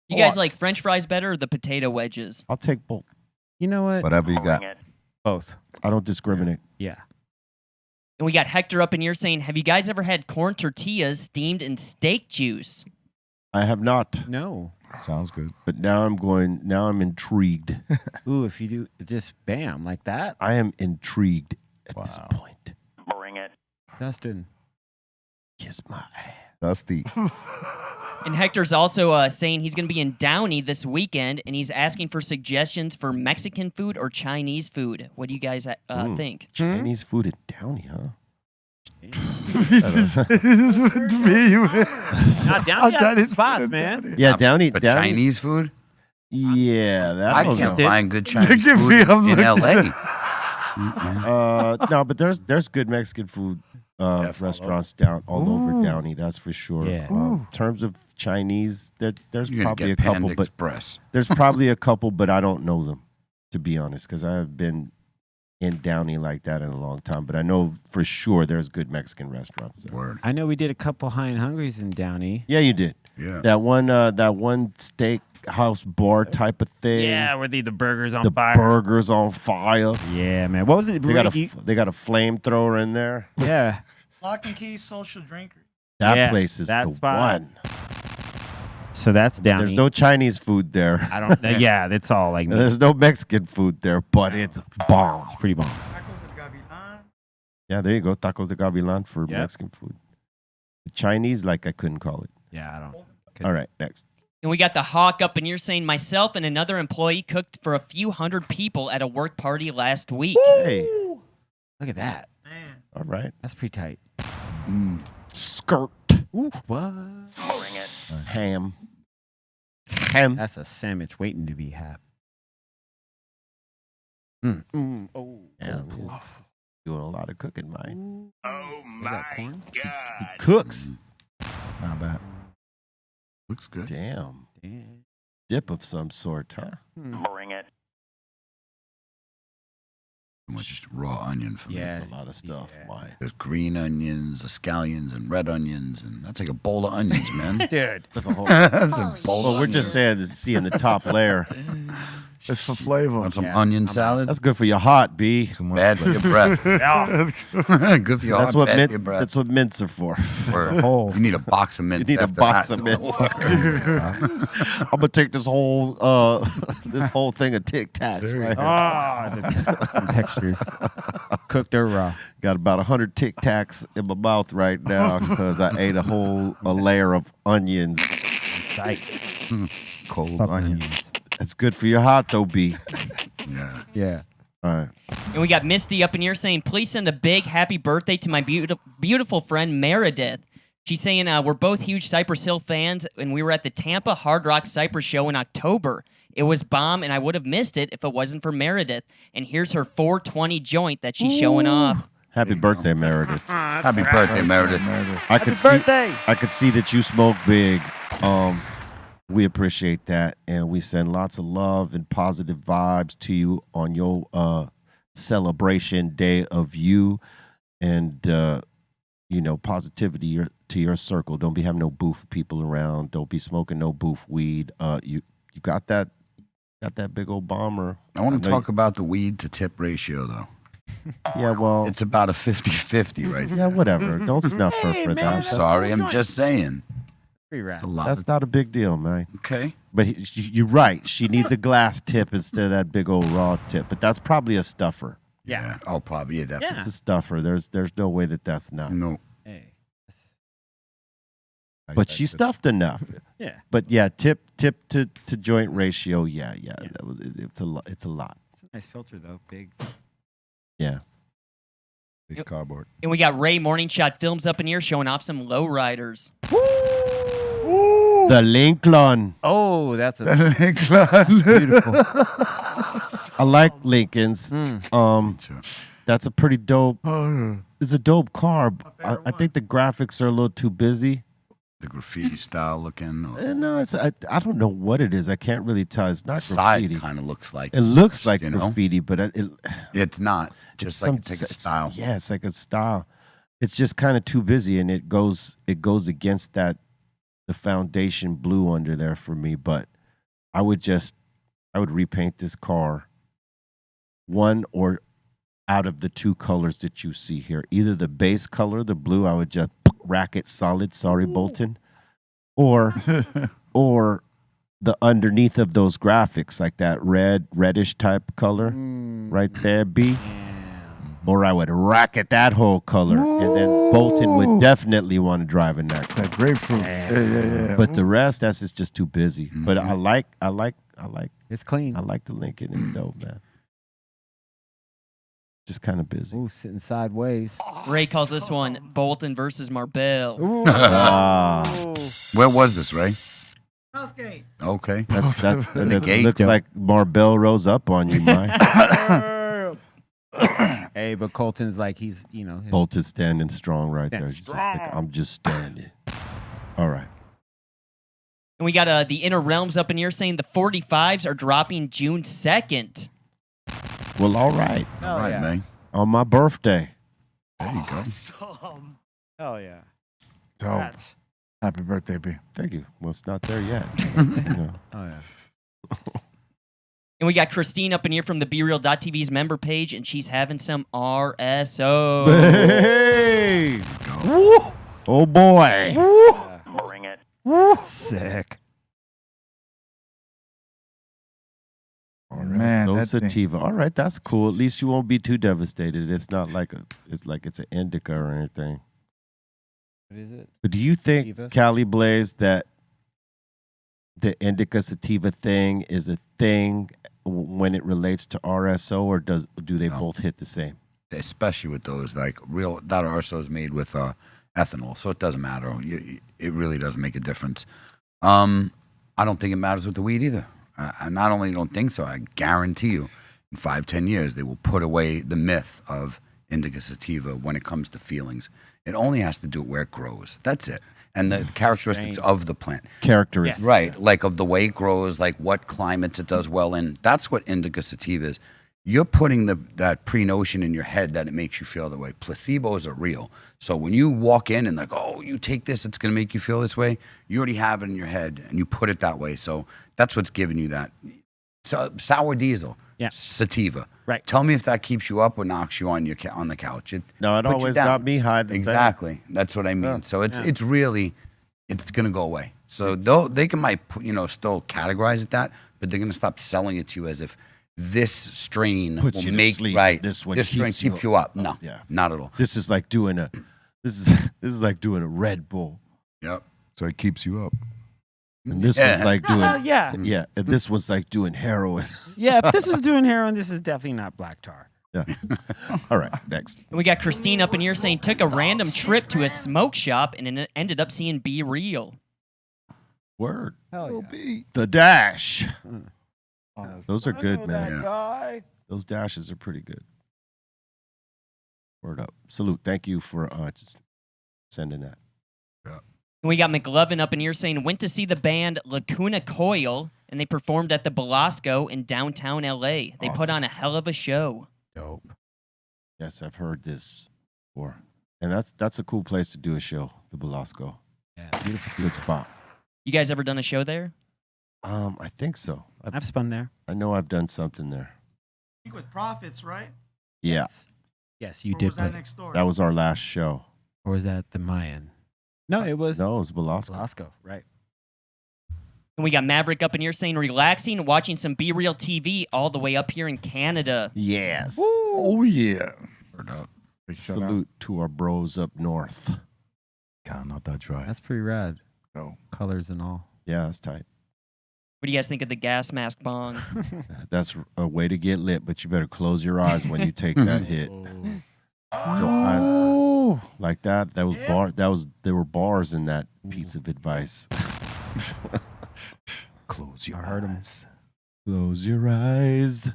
You guys like French fries better or the potato wedges? I'll take both. You know what? Whatever you got. Bring it. Both. I don't discriminate. Yeah. And we got Hector up in here saying, have you guys ever had corn tortillas steamed in steak juice? I have not, No. Sounds good. but now I'm intrigued. Ooh, if you do just bam like that, I am intrigued at this Wow. point. Bring it. Dustin. Kiss my ass. Dusty. And Hector's also saying he's going to be in Downey this weekend, and he's asking for suggestions for Mexican food or Chinese food. What do you guys think? Chinese food in Downey, huh? Not down Chinese spots, food, man. Yeah, Downey. But Downey. Chinese food? Yeah, that I was can't a- find good Chinese Look at food me, I'm in looking LA. No, but there's good Mexican food restaurants down all over Downey. That's for sure. Yeah. In terms of Chinese, there's You're gonna probably a get couple, Panda but Express. there's probably a couple, but I don't know them, to be honest, because I have been in Downey like that in a long time. But I know for sure there's good Mexican restaurants there. Word. I know we did a couple High and Hungries in Downey. Yeah, you did. Yeah. That one steak house bar type of thing. Yeah, where the burgers on The fire. burgers on fire. Yeah, man. What was it? They got a flamethrower in there. Yeah. Lock and Key Social Drinker. That Yeah, place is that the spot. one. So that's Downey. There's no Chinese food there. I don't know. Yeah, it's all like And there's no Mexican food there, but it's bomb. pretty bomb. Tacos del Gavilan. Yeah, there you go. Tacos de Gavilan for Yep. Mexican food. The Chinese, like I couldn't call it. Yeah, I don't. All right, next. And we got the hawk up, and you're saying myself and another employee cooked for a few hundred people at a work party last week. Hey, Look at that. Man. all right. That's pretty tight. Skirt. Ooh, what? Bring it. Ham. Ham. That's a sandwich waiting to be had. Oh. Yeah, doing a lot of cooking, mine. Oh my corn? He God. cooks. Not bad. Looks good. Damn. Damn. Dip of some sort, huh? Bring it. Too much raw onion for me. Yeah. That's a lot of stuff. Yeah. Why? There's green onions, scallions, and red onions, and that's like a bowl of onions, man. Dude. That's a whole. That's a bowl Well, of we're just saying, seeing the top layer. It's for flavor. Want some Yeah, onion salad? That's good for your heart, B. Bad for your breath. Yeah. Good for your That's heart, what bad for your breath. that's what mints are for. Word. whole. You need a box of You mints. need a after box that. of mints. I'm gonna take this whole thing of Tic Tacs right here. Ah, the textures. Cooked or raw. Got about 100 Tic Tacs in my mouth right now because I ate a layer of onions. Sight. Cold Fuck onions. onions. That's good for your heart, though, B. Yeah. Yeah. All right. And we got Misty up in here saying, please send a big happy birthday to my beautiful friend Meredith. She's saying we're both huge Cypress Hill fans, and we were at the Tampa Hard Rock Cypress show in October. It was bomb, and I would have missed it if it wasn't for Meredith. And here's her 420 joint that she's showing off. Happy birthday, Meredith. Happy birthday, Meredith. I could see that you smoke big. We appreciate that, and we send lots of love and positive vibes to you on your celebration day of you, and positivity to your circle. Don't be having no booth people around. Don't be smoking no booth weed. You got that big old bomber. I want to know talk about the weed to tip ratio, though. Yeah, well, It's about a 50-50 right yeah, whatever. Don't snuff her for that. I'm That's- sorry. I'm just saying. Pretty rad. It's a lot. That's not a big deal, man. Okay. But you're right. She needs a glass tip instead of that big old raw tip. But that's probably a stuffer. Yeah. Oh, probably. Yeah, definitely. It's a stuffer. There's no way that's not. No. Hey. But she stuffed enough. Yeah. But yeah, tip to joint ratio. Yeah. It's a lot. It's a lot. It's a nice filter, though. Big. Yeah. Big cardboard. And we got Ray Morning Shot Films up in here showing off some lowriders. The Lincoln. Oh, that's a Lincoln. beautiful. I like Lincolns. Too. That's a pretty dope. Oh, It's a dope car. I think the graphics are a little too busy. The graffiti style looking. Or No, I don't know what it is. I can't really tell. It's not side graffiti. kind of looks like. It looks like you know? graffiti, but It's not. Just like it's like a style. Yeah, it's like a style. It's just kind of too busy, and it goes against the foundation blue under there for me. But I would repaint this car one or out of the two colors that you see here. Either the base color, the blue, I would just rack it solid. Sorry, Bolton, or the underneath of those graphics, like that reddish type color right there, B. Or I would rack it that whole color, and then Bolton would definitely want to drive in that color. that grapefruit. Yeah. But the rest, that's just too busy. But I like It's clean. the Lincoln. It's dope, man. Just kind of busy. Ooh, sitting sideways. Ray calls this one Bolton versus Marbell. Where was this, Ray? Southgate. Okay. That gate. looks like Marbell rose up on you, Mike. Hey, but Colton's like he's Bolton's standing strong right Standing there. He's just like, I'm just standing. All right. And we got the Inner Realms up in here saying the 45s are dropping June 2nd. Well, all right. All right, man. On my birthday. There you go. Hell yeah. Dope. Happy birthday, B. Thank you. Well, it's not there yet. You know. Oh yeah. And we got Christine up in here from the BeReal.tv's member page, and she's having some RSO. Hey! Oh, boy. Bring it. Sick. All right, Man, so that thing- sativa. All right, that's cool. At least you won't be too devastated. It's not like it's an indica or anything. What is it? But do you think, Sativa? Cali Blaze, that the indica sativa thing is a thing when it relates to RSO, or do they both hit the same? Especially with those that RSO is made with ethanol, so it doesn't matter. It really doesn't make a difference. I don't think it matters with the weed either. I not only don't think so, I guarantee you, in 5-10 years, they will put away the myth of indica sativa when it comes to feelings. It only has to do it where it grows. That's it. And the characteristics of the plant. Characteristics. Right, like of the way it grows, like what climates it does well in. That's what indica sativa is. You're putting that pre-notion in your head that it makes you feel that way. Placebos are real. So when you walk in and like, oh, you take this, it's going to make you feel this way, you already have it in your head and you put it that way. So that's what's giving you that. So sour diesel, sativa. Right. Tell me if that keeps you up or knocks you on the couch. No, it puts you always down. got me high. Exactly. That's what I mean. Yeah. So it's really, it's going to go away. So they might still categorize it that, but they're going to stop selling it to you as if this strain Puts will you to make sleep. right. This one strain keeps you keeps you up. up. No, Yeah. not at all. This is like doing a Red Bull. Yep. So it keeps you up. And this was like doing yeah. yeah. And this was like doing heroin. Yeah, if this is doing heroin, this is definitely not black tar. Yeah. All right, next. And we got Christine up in here saying took a random trip to a smoke shop and ended up seeing Be Real. Word. Hell yeah. The Dash. Those are I good, know man. that guy. Those dashes are pretty good. Word up. Salute. Thank you for just sending that. And we got McLovin up in here saying went to see the band Lacuna Coil, and they performed at the Belasco in downtown LA. They put Awesome. on a hell of a show. Dope. Yes, I've heard this before. And that's a cool place to do a show, the Belasco. Yeah, beautiful. Good spot. You guys ever done a show there? I think so. I've spun there. I know I've done something there. I think with Profits, right? Yeah. Yes, you Or did. was that play. next door? That was our last show. Or was that the Mayan? No, it was No, it was Belasco. Velasco, right? And we got Maverick up in here saying relaxing, watching some Be Real TV all the way up here in Canada. Yes. Oh, yeah. Word up. Big shout out. Salute to our bros up north. God, not that dry. That's pretty rad. Oh. Colors and all. Yeah, that's tight. What do you guys think of the gas mask bong? That's a way to get lit, but you better close your eyes when you take that hit. Your eyes- like that. That was bar. There were bars in that piece of advice. Close your I heard 'em. eyes. Close your eyes.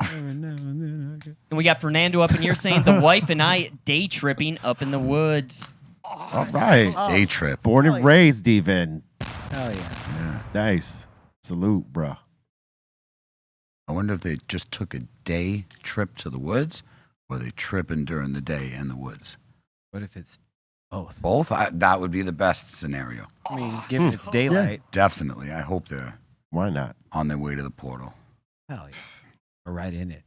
And we got Fernando up in here saying the wife and I day tripping up in the woods. All right. Day trip. Born and raised, even. Hell yeah. Nice. Salute, bruh. I wonder if they just took a day trip to the woods, or they tripping during the day in the woods. What if it's both? Both. That would be the best scenario. I mean, given it's daylight. Definitely. I hope they're Why not? on their way to the portal. Hell yeah. We're right in it.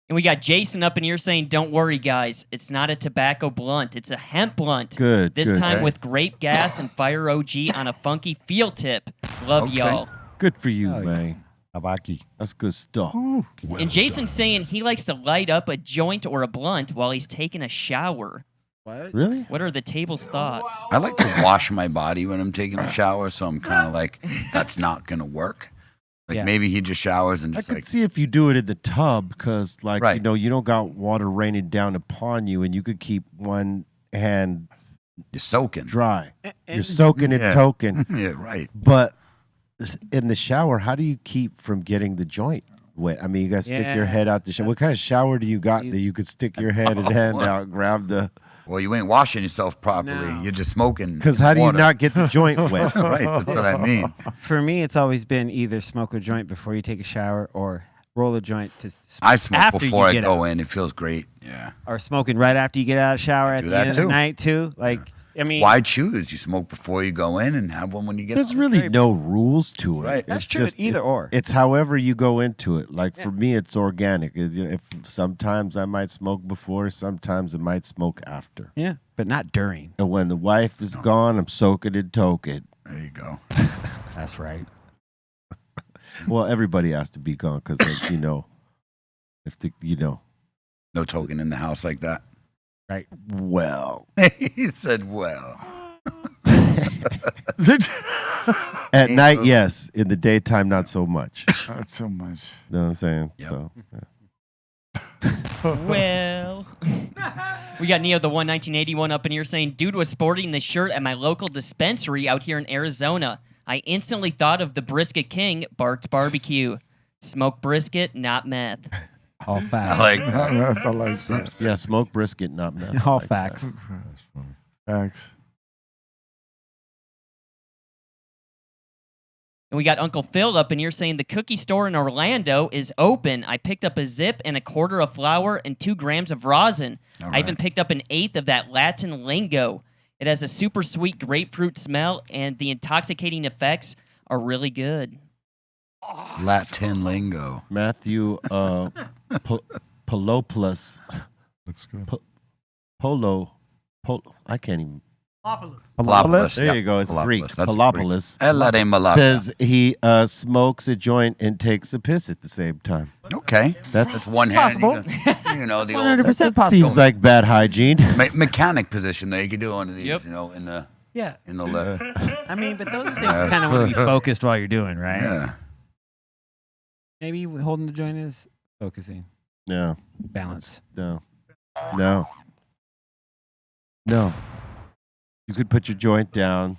And we got Jason up in here saying, don't worry, guys. It's not a tobacco blunt. It's a hemp blunt. Good. This good. time with grape gas and fire OG on a funky field tip. Love Okay. y'all. Good for you, Hell yeah. man. Tabaki. That's good stuff. And Jason's saying he likes to light up a joint or a blunt while he's taking a shower. What? Really? What are the table's thoughts? I like to wash my body when I'm taking a shower, so I'm kind of like, that's not going to work. Like Yeah. maybe he just showers and I just could like see if you do it in the tub, because like Right. you know you don't got water raining down upon you, and you could keep one hand you're soaking. dry. You're soaking and Yeah. toking. Yeah, right. But in the shower, how do you keep from getting the joint wet? I mean, you got to stick your Yeah. head out the shower. What kind of shower do you got that you could stick your head and hand out, and grab the? Well, you ain't washing yourself properly. No. You're just smoking. Because how do you water. not get the joint wet? Right, that's what I mean. For me, it's always been either smoke a joint before you take a shower or roll a joint to I smoke after before you I get go out. in. It feels great. Yeah. Or smoking right after you get out of the shower at do the that end too. of the night too. Like, I mean, Why choose? You smoke before you go in and have one when you get There's out. really no rules to it. Right. That's It's true, just either it's, or. It's however you go into it. Like for me, it's organic. If sometimes I might smoke before, sometimes I might smoke after. yeah, but not during. And when the wife is gone, I'm soaking and toking. There you go. That's right. Well, everybody has to be gone because you know, if the No token in the house like that. Right. well, He said, well. at night, yes. In the daytime, not so much. Not so much. You know what I'm saying? Yep. So. Well, we got Neo the 1981 up in here saying, dude was sporting this shirt at my local dispensary out here in Arizona. I instantly thought of the Brisket King, Bart's Barbecue. Smoke brisket, not meth. All I facts. like I like that. Yeah, smoke brisket, not meth. All I like that. facts. Facts. And we got Uncle Phil up in here saying the cookie store in Orlando is open. I picked up a zip and a quarter of flour and 2 grams of rosin. All I even right. picked up an eighth of that Latin lingo. It has a super sweet grapefruit smell, and the intoxicating effects are really good. Latin lingo. Matthew Polopoulos. Looks good. Polo. I can't even. Palopoulos. There you go. It's Greek. That's Palopoulos. Ella de Malaga. Says he smokes a joint and takes a piss at the same time. Okay. That's One hand. You know, the old 100% possible. seems like bad hygiene. mechanic position there. You could do one of these, Yep. you know, in the Yeah. left. I mean, but those things kind of want to be focused while you're doing, right? Yeah. Maybe holding the joint is focusing. No, Balance. no. You could put your joint down,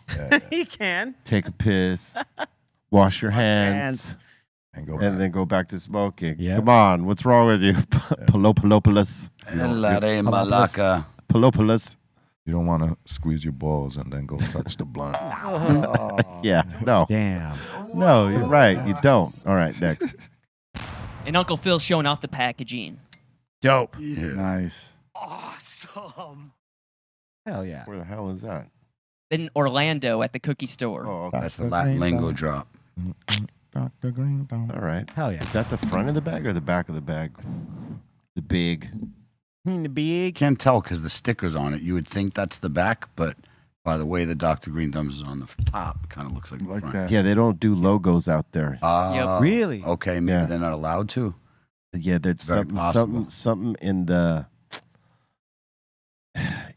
You can. take a piss, wash your hands, And go and back. then go back to smoking. Yep. Come on, what's wrong with you? Polopoulos. Ella de Malaga. Polopoulos. You don't want to squeeze your balls and then go touch the blunt. Yeah, no. Damn. No, you're right. You don't. All right, next. And Uncle Phil showing off the packaging. Dope. Nice. Hell yeah. Where the hell is that? In Orlando at the cookie store. Oh, okay. That's the Latin lingo drop. Dr. Greenthumb. All right. Hell yeah. Is that the front of the bag or the back of the bag? The big. The big. Can't tell because the sticker's on it. You would think that's the back, but by the way the Dr. Green Thumbs is on the top, it kind of looks like the Like front. that. Yeah, they don't do logos out there. Really? Okay, maybe Yeah. they're not allowed to. Yeah, that's Very something in the.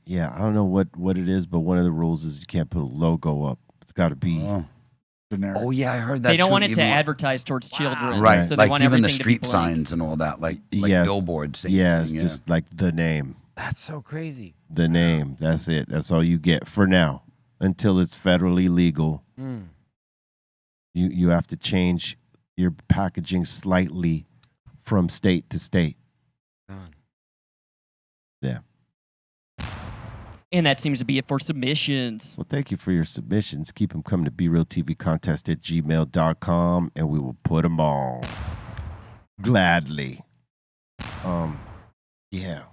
Yeah, I don't know what it is, but one of the rules is you can't put a logo up. It's got to be. Generic. Oh yeah, I heard that. They don't too, want it to even- advertise towards children. Right, So they like want even the everything to be street blank. signs and all that, like Yes. billboards. Same Yeah, it's thing, just like the name. That's so crazy. The name. That's it. That's all you get for now until it's federally legal. Mm. You have to change your packaging slightly from state to state. Yeah. And that seems to be it for submissions. Well, thank you for your submissions. Keep them coming to BeRealTVContest@gmail.com, and we will put them on gladly. Yeah.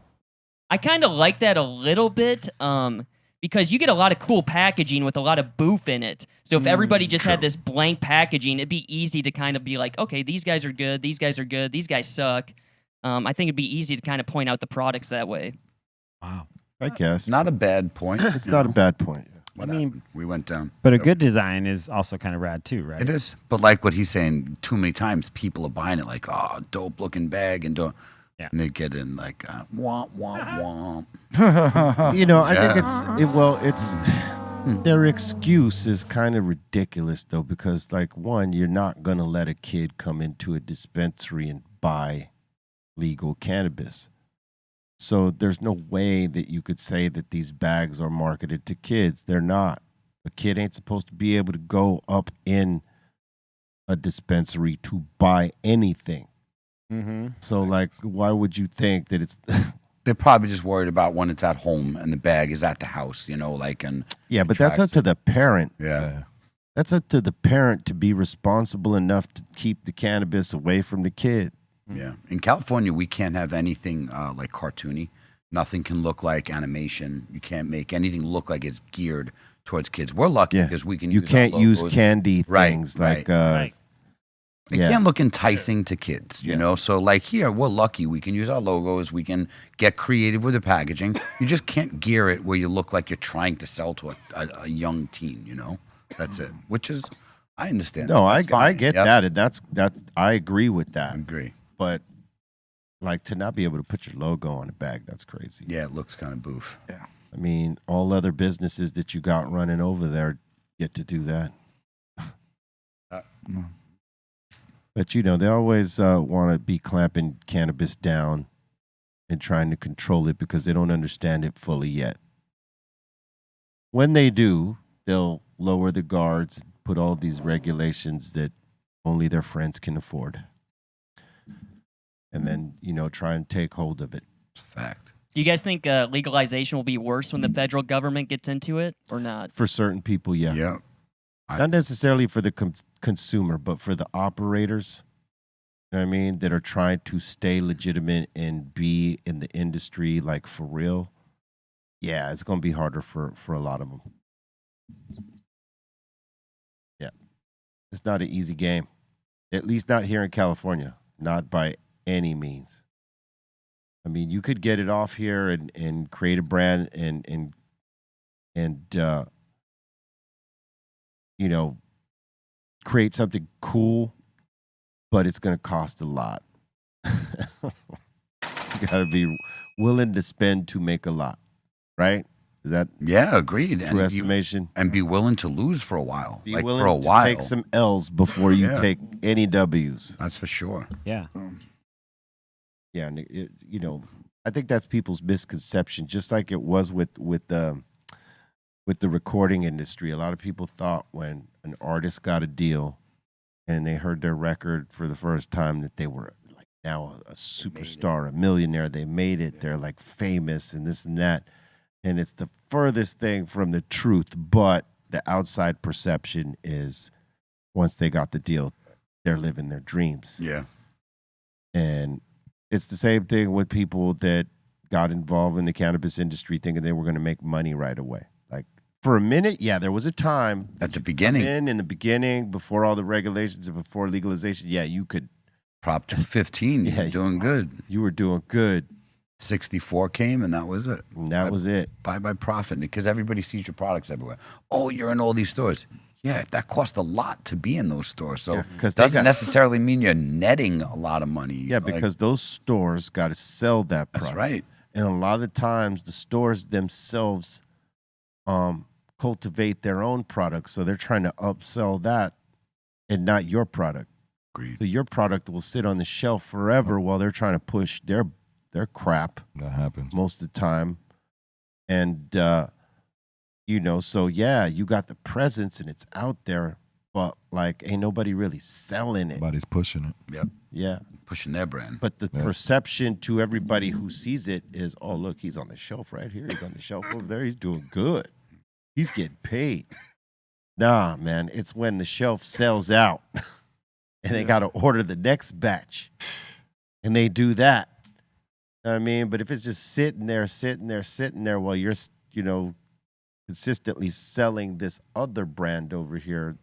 I kind of like that a little bit because you get a lot of cool packaging with a lot of boof in it. So if everybody just had this blank packaging, it'd be easy to kind of be like, okay, these guys are good, these guys are good, these guys suck. I think it'd be easy to kind of point out the products that way. Wow. I guess. Not a bad point. It's not a bad point. What I mean- happened? We went down. But a good design is also kind of rad too, right? It is, but like what he's saying, too many times people are buying it like, oh, dope looking bag, and Yeah. and they get in like, womp womp womp. You know, I think Yeah. it's Their excuse is kind of ridiculous, though, because, like, one, you're not going to let a kid come into a dispensary and buy legal cannabis. So there's no way that you could say that these bags are marketed to kids. They're not. A kid ain't supposed to be able to go up in a dispensary to buy anything. Mm-hmm. So, like, why would you think that it's... They're probably just worried about when it's at home and the bag is at the house, you know, like and Yeah, but that's up to the parent. yeah. That's up to the parent to be responsible enough to keep the cannabis away from the kid. Yeah. In California, we can't have anything like cartoony. Nothing can look like animation. You can't make anything look like it's geared towards kids. We're lucky Yeah, because we can. you use can't our use logos. candy Right, things right, like It can't look enticing to kids, you know. So like here, we're lucky. We can use our logos. We can get creative with the packaging. You just can't gear it where you look like you're trying to sell to a young teen, you know. That's it. Which is, I understand. No, I That's fine. get Yep. that, and that's I agree with that. I agree. But like to not be able to put your logo on a bag, that's crazy. Yeah, it looks kind of boof. Yeah. I mean, all other businesses that you got running over there get to do that. But you know, they always want to be clamping cannabis down and trying to control it because they don't understand it fully yet. When they do, they'll lower the guards, put all these regulations that only their friends can afford. And then, you know, try and take hold of it. Fact. Do you guys think legalization will be worse when the federal government gets into it or not? For certain people, yeah. Yeah. Not necessarily for the consumer, but for the operators, you know what I mean, that are trying to stay legitimate and be in the industry, like for real. Yeah, it's going to be harder for a lot of them. Yeah. It's not an easy game, at least not here in California, not by any means. I mean, you could get it off here and create a brand and you know, create something cool, but it's going to cost a lot. You got to be willing to spend to make a lot, right? Is that agreed. true estimation? And be willing to lose for a while. Be like willing for a to while. take some L's before you Yeah. take any W's. That's for sure. Yeah. Yeah, and you know, I think that's people's misconception, just like it was with the recording industry. A lot of people thought when an artist got a deal and they heard their record for the first time that they were like now a superstar, a millionaire. They made it. They're like famous and this and that. And it's the furthest thing from the truth. But the outside perception is once they got the deal, they're living their dreams. Yeah. And it's the same thing with people that got involved in the cannabis industry thinking they were going to make money right away. Like for a minute, yeah, there was a time At the beginning. in the beginning, before all the regulations and before legalization, yeah, you could. Prop 215. Yeah, You're doing good. You were doing good. 64 came and that was it. And that was it. Buy by profit because everybody sees your products everywhere. Oh, you're in all these stores. Yeah, that costs a lot to be in those stores. So Yeah, 'cause it they doesn't got- necessarily mean you're netting a lot of money. Yeah, Like, because those stores got to sell that product. that's right. And a lot of the times, the stores themselves cultivate their own products, so they're trying to upsell that and not your product. Agreed. So your product will sit on the shelf forever while they're trying to push their crap That happens. most of the time. And you know, so yeah, you got the presence and it's out there, but like ain't nobody really selling it. Nobody's pushing it. Yep. Yeah. Pushing their brand. But the Yeah. perception to everybody who sees it is, oh, look, he's on the shelf right here. He's on the shelf over there. He's doing good. He's getting paid. Nah, man, it's when the shelf sells out and they got to order the next batch. And they do that. I mean, but if it's just sitting there while you're, you know, consistently selling this other brand over here,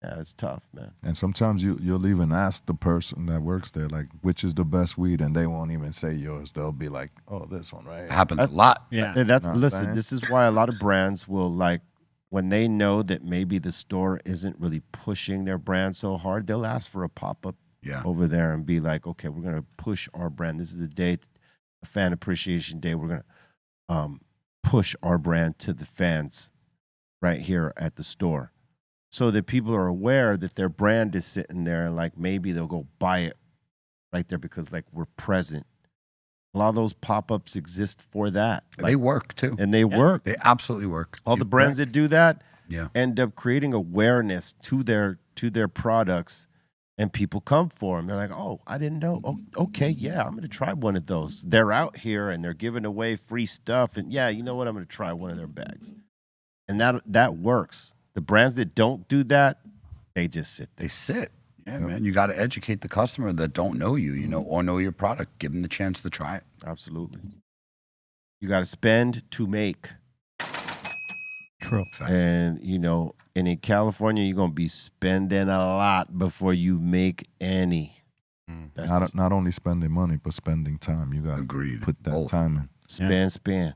yeah, it's tough, man. And sometimes you'll even ask the person that works there, like, which is the best weed, and they won't even say yours. They'll be like, oh, this one, right? It happens That's- a lot. Yeah. And that's Know what I'm listen, saying? this is why a lot of brands will like when they know that maybe the store isn't really pushing their brand so hard, they'll ask for a pop-up Yeah. over there and be like, okay, we're gonna push our brand. This is the day, a fan appreciation day. We're gonna push our brand to the fans right here at the store so that people are aware that their brand is sitting there and like maybe they'll go buy it right there because like we're present. A lot of those pop-ups exist for that. They work too. And they work. They absolutely work. All the brands that do that Yeah. end up creating awareness to their products, and people come for them. They're like, oh, I didn't know. Oh, okay, yeah, I'm going to try one of those. They're out here, and they're giving away free stuff. And, yeah, you know what? I'm going to try one of their bags. And that works. The brands that don't do that, they just sit there. They sit. Yeah, man. You got to educate the customer that don't know you, or know your product. Give them the chance to try it. Absolutely. You got to spend to make. True. And, and in California, you're going to be spending a lot before you make any. That's Not only spending money, but spending time. You got to put that time in. Spend.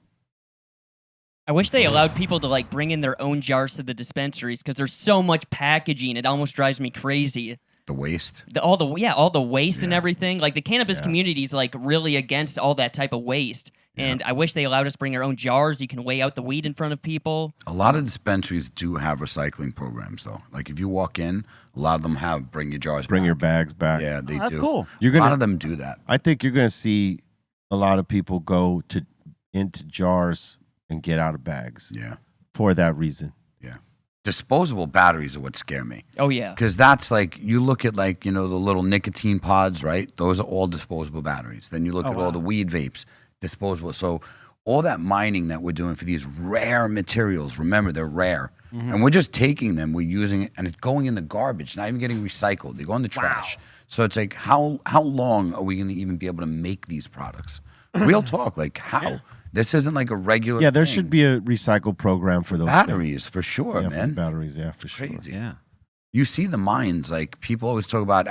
I wish they allowed people to like bring in their own jars to the dispensaries because there's so much packaging. It almost drives me crazy. The waste. All the waste and everything. Like the cannabis community is like really against all that type of waste. And I wish they allowed us to bring our own jars. You can weigh out the weed in front of people. A lot of dispensaries do have recycling programs, though. Like if you walk in, a lot of them have bring your jars Bring back. your bags back. Yeah, they do. That's cool. You're A lot gonna, of them do that. I think you're going to see a lot of people go into jars and get out of bags. Yeah. For that reason. Yeah. Disposable batteries are what scare me. Oh, yeah. Because that's like, you look at like, the little nicotine pods, right? Those are all disposable batteries. Then you look at all the weed vapes, disposable. So all that mining that we're doing for these rare materials, remember, they're rare. And we're just taking them, we're using it, and it's going in the garbage, not even getting recycled. They go in the trash. So it's like, how long are we going to even be able to make these products? Real talk, like how? This isn't like a regular Yeah, there thing. should be a recycle program for those Batteries, things. for sure, Yeah, man. for batteries, yeah, for sure. Crazy. Yeah. You see the mines, like people always talk about,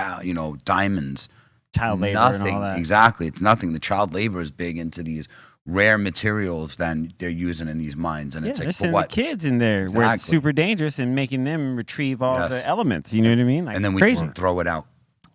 diamonds. Child labor Nothing. and all that. Exactly. It's nothing. The child labor is big into these rare materials than they're using in these mines. And it's they're like, for sending what? the kids in there where it's Exactly. super dangerous and making them retrieve all Yes. the elements. You know what I mean? Like, And then we crazy. just throw it out.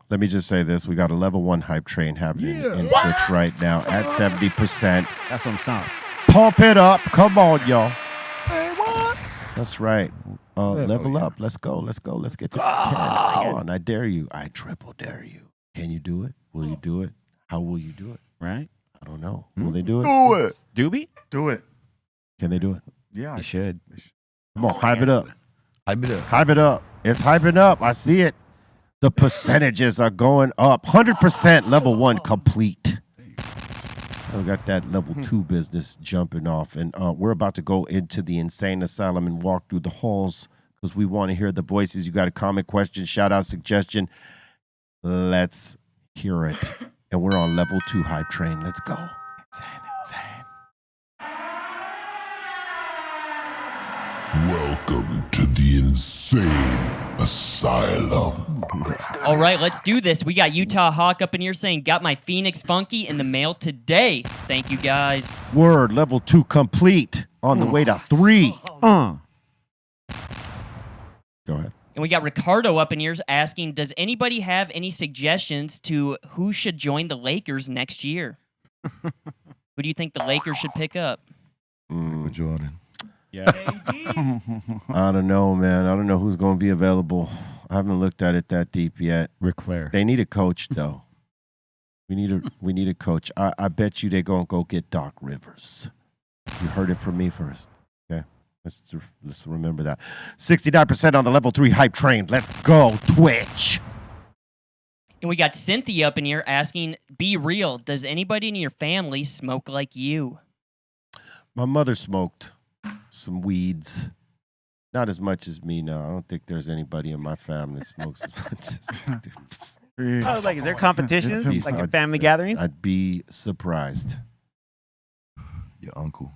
Let me just say this. We got a level 1 hype train happening in Twitch right now at 70%. That's what I'm saying. Pump it up. Come on, y'all. Say what? That's right. Level up. Let's go. Let's get to 10. Come on. I dare you. I triple dare you. Can you do it? Will you do it? How will you do it? Right? I don't know. Will they do it? Do it. Doobie? Do it. Can they do it? Yeah. You should. Come on. Hype it up. Hype it up. It's hyping up. I see it. The percentages are going up. 100% level 1 complete. We got that level 2 business jumping off. And we're about to go into the insane asylum and walk through the halls because we want to hear the voices. You got a comment, question, shout out, suggestion. Let's hear it. And we're on level 2 hype train. Let's go. Welcome to the insane asylum. All right, let's do this. We got Utah Hawk up in here saying, got my Phoenix Funky in the mail today. Thank you, guys. Word, level 2 complete. On the way to 3. Go ahead. And we got Ricardo up in here asking, does anybody have any suggestions to who should join the Lakers next year? Who do you think the Lakers should pick up? With Jordan. Yeah. I don't know, man. I don't know who's going to be available. I haven't looked at it that deep yet. Ric Flair. They need a coach, though. We need a coach. I bet you they're going to go get Doc Rivers. You heard it from me first. Okay? Let's remember that. 69% on the level 3 hype train. Let's go, Twitch. And we got Cynthia up in here asking, be real, does anybody in your family smoke like you? My mother smoked some weeds. Not as much as me, no. I don't think there's anybody in my family that smokes as much as I do. Oh, like, is there competition? Peace. Like at family gatherings? I'd be surprised. Your uncle.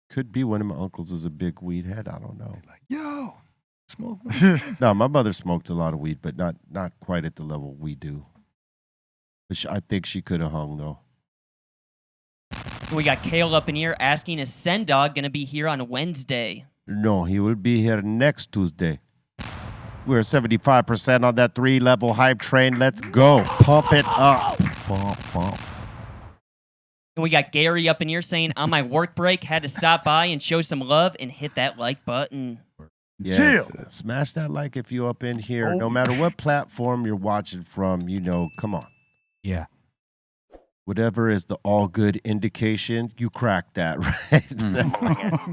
Could be one of my uncles is a big weed head. I don't know. Like, yo, smoke. No, my mother smoked a lot of weed, but not quite at the level we do. But I think she could have hung, though. And we got Kale up in here asking, is Sendog going to be here on Wednesday? No, he will be here next Tuesday. We're 75% on that 3-level hype train. Let's go. Pump it up. Bump, bump. And we got Gary up in here saying, on my work break, had to stop by and show some love and hit that like button. Yes, smash that like if you're up in here. No matter what platform you're watching from, come on. Yeah. Whatever is the all good indication, you crack that, right?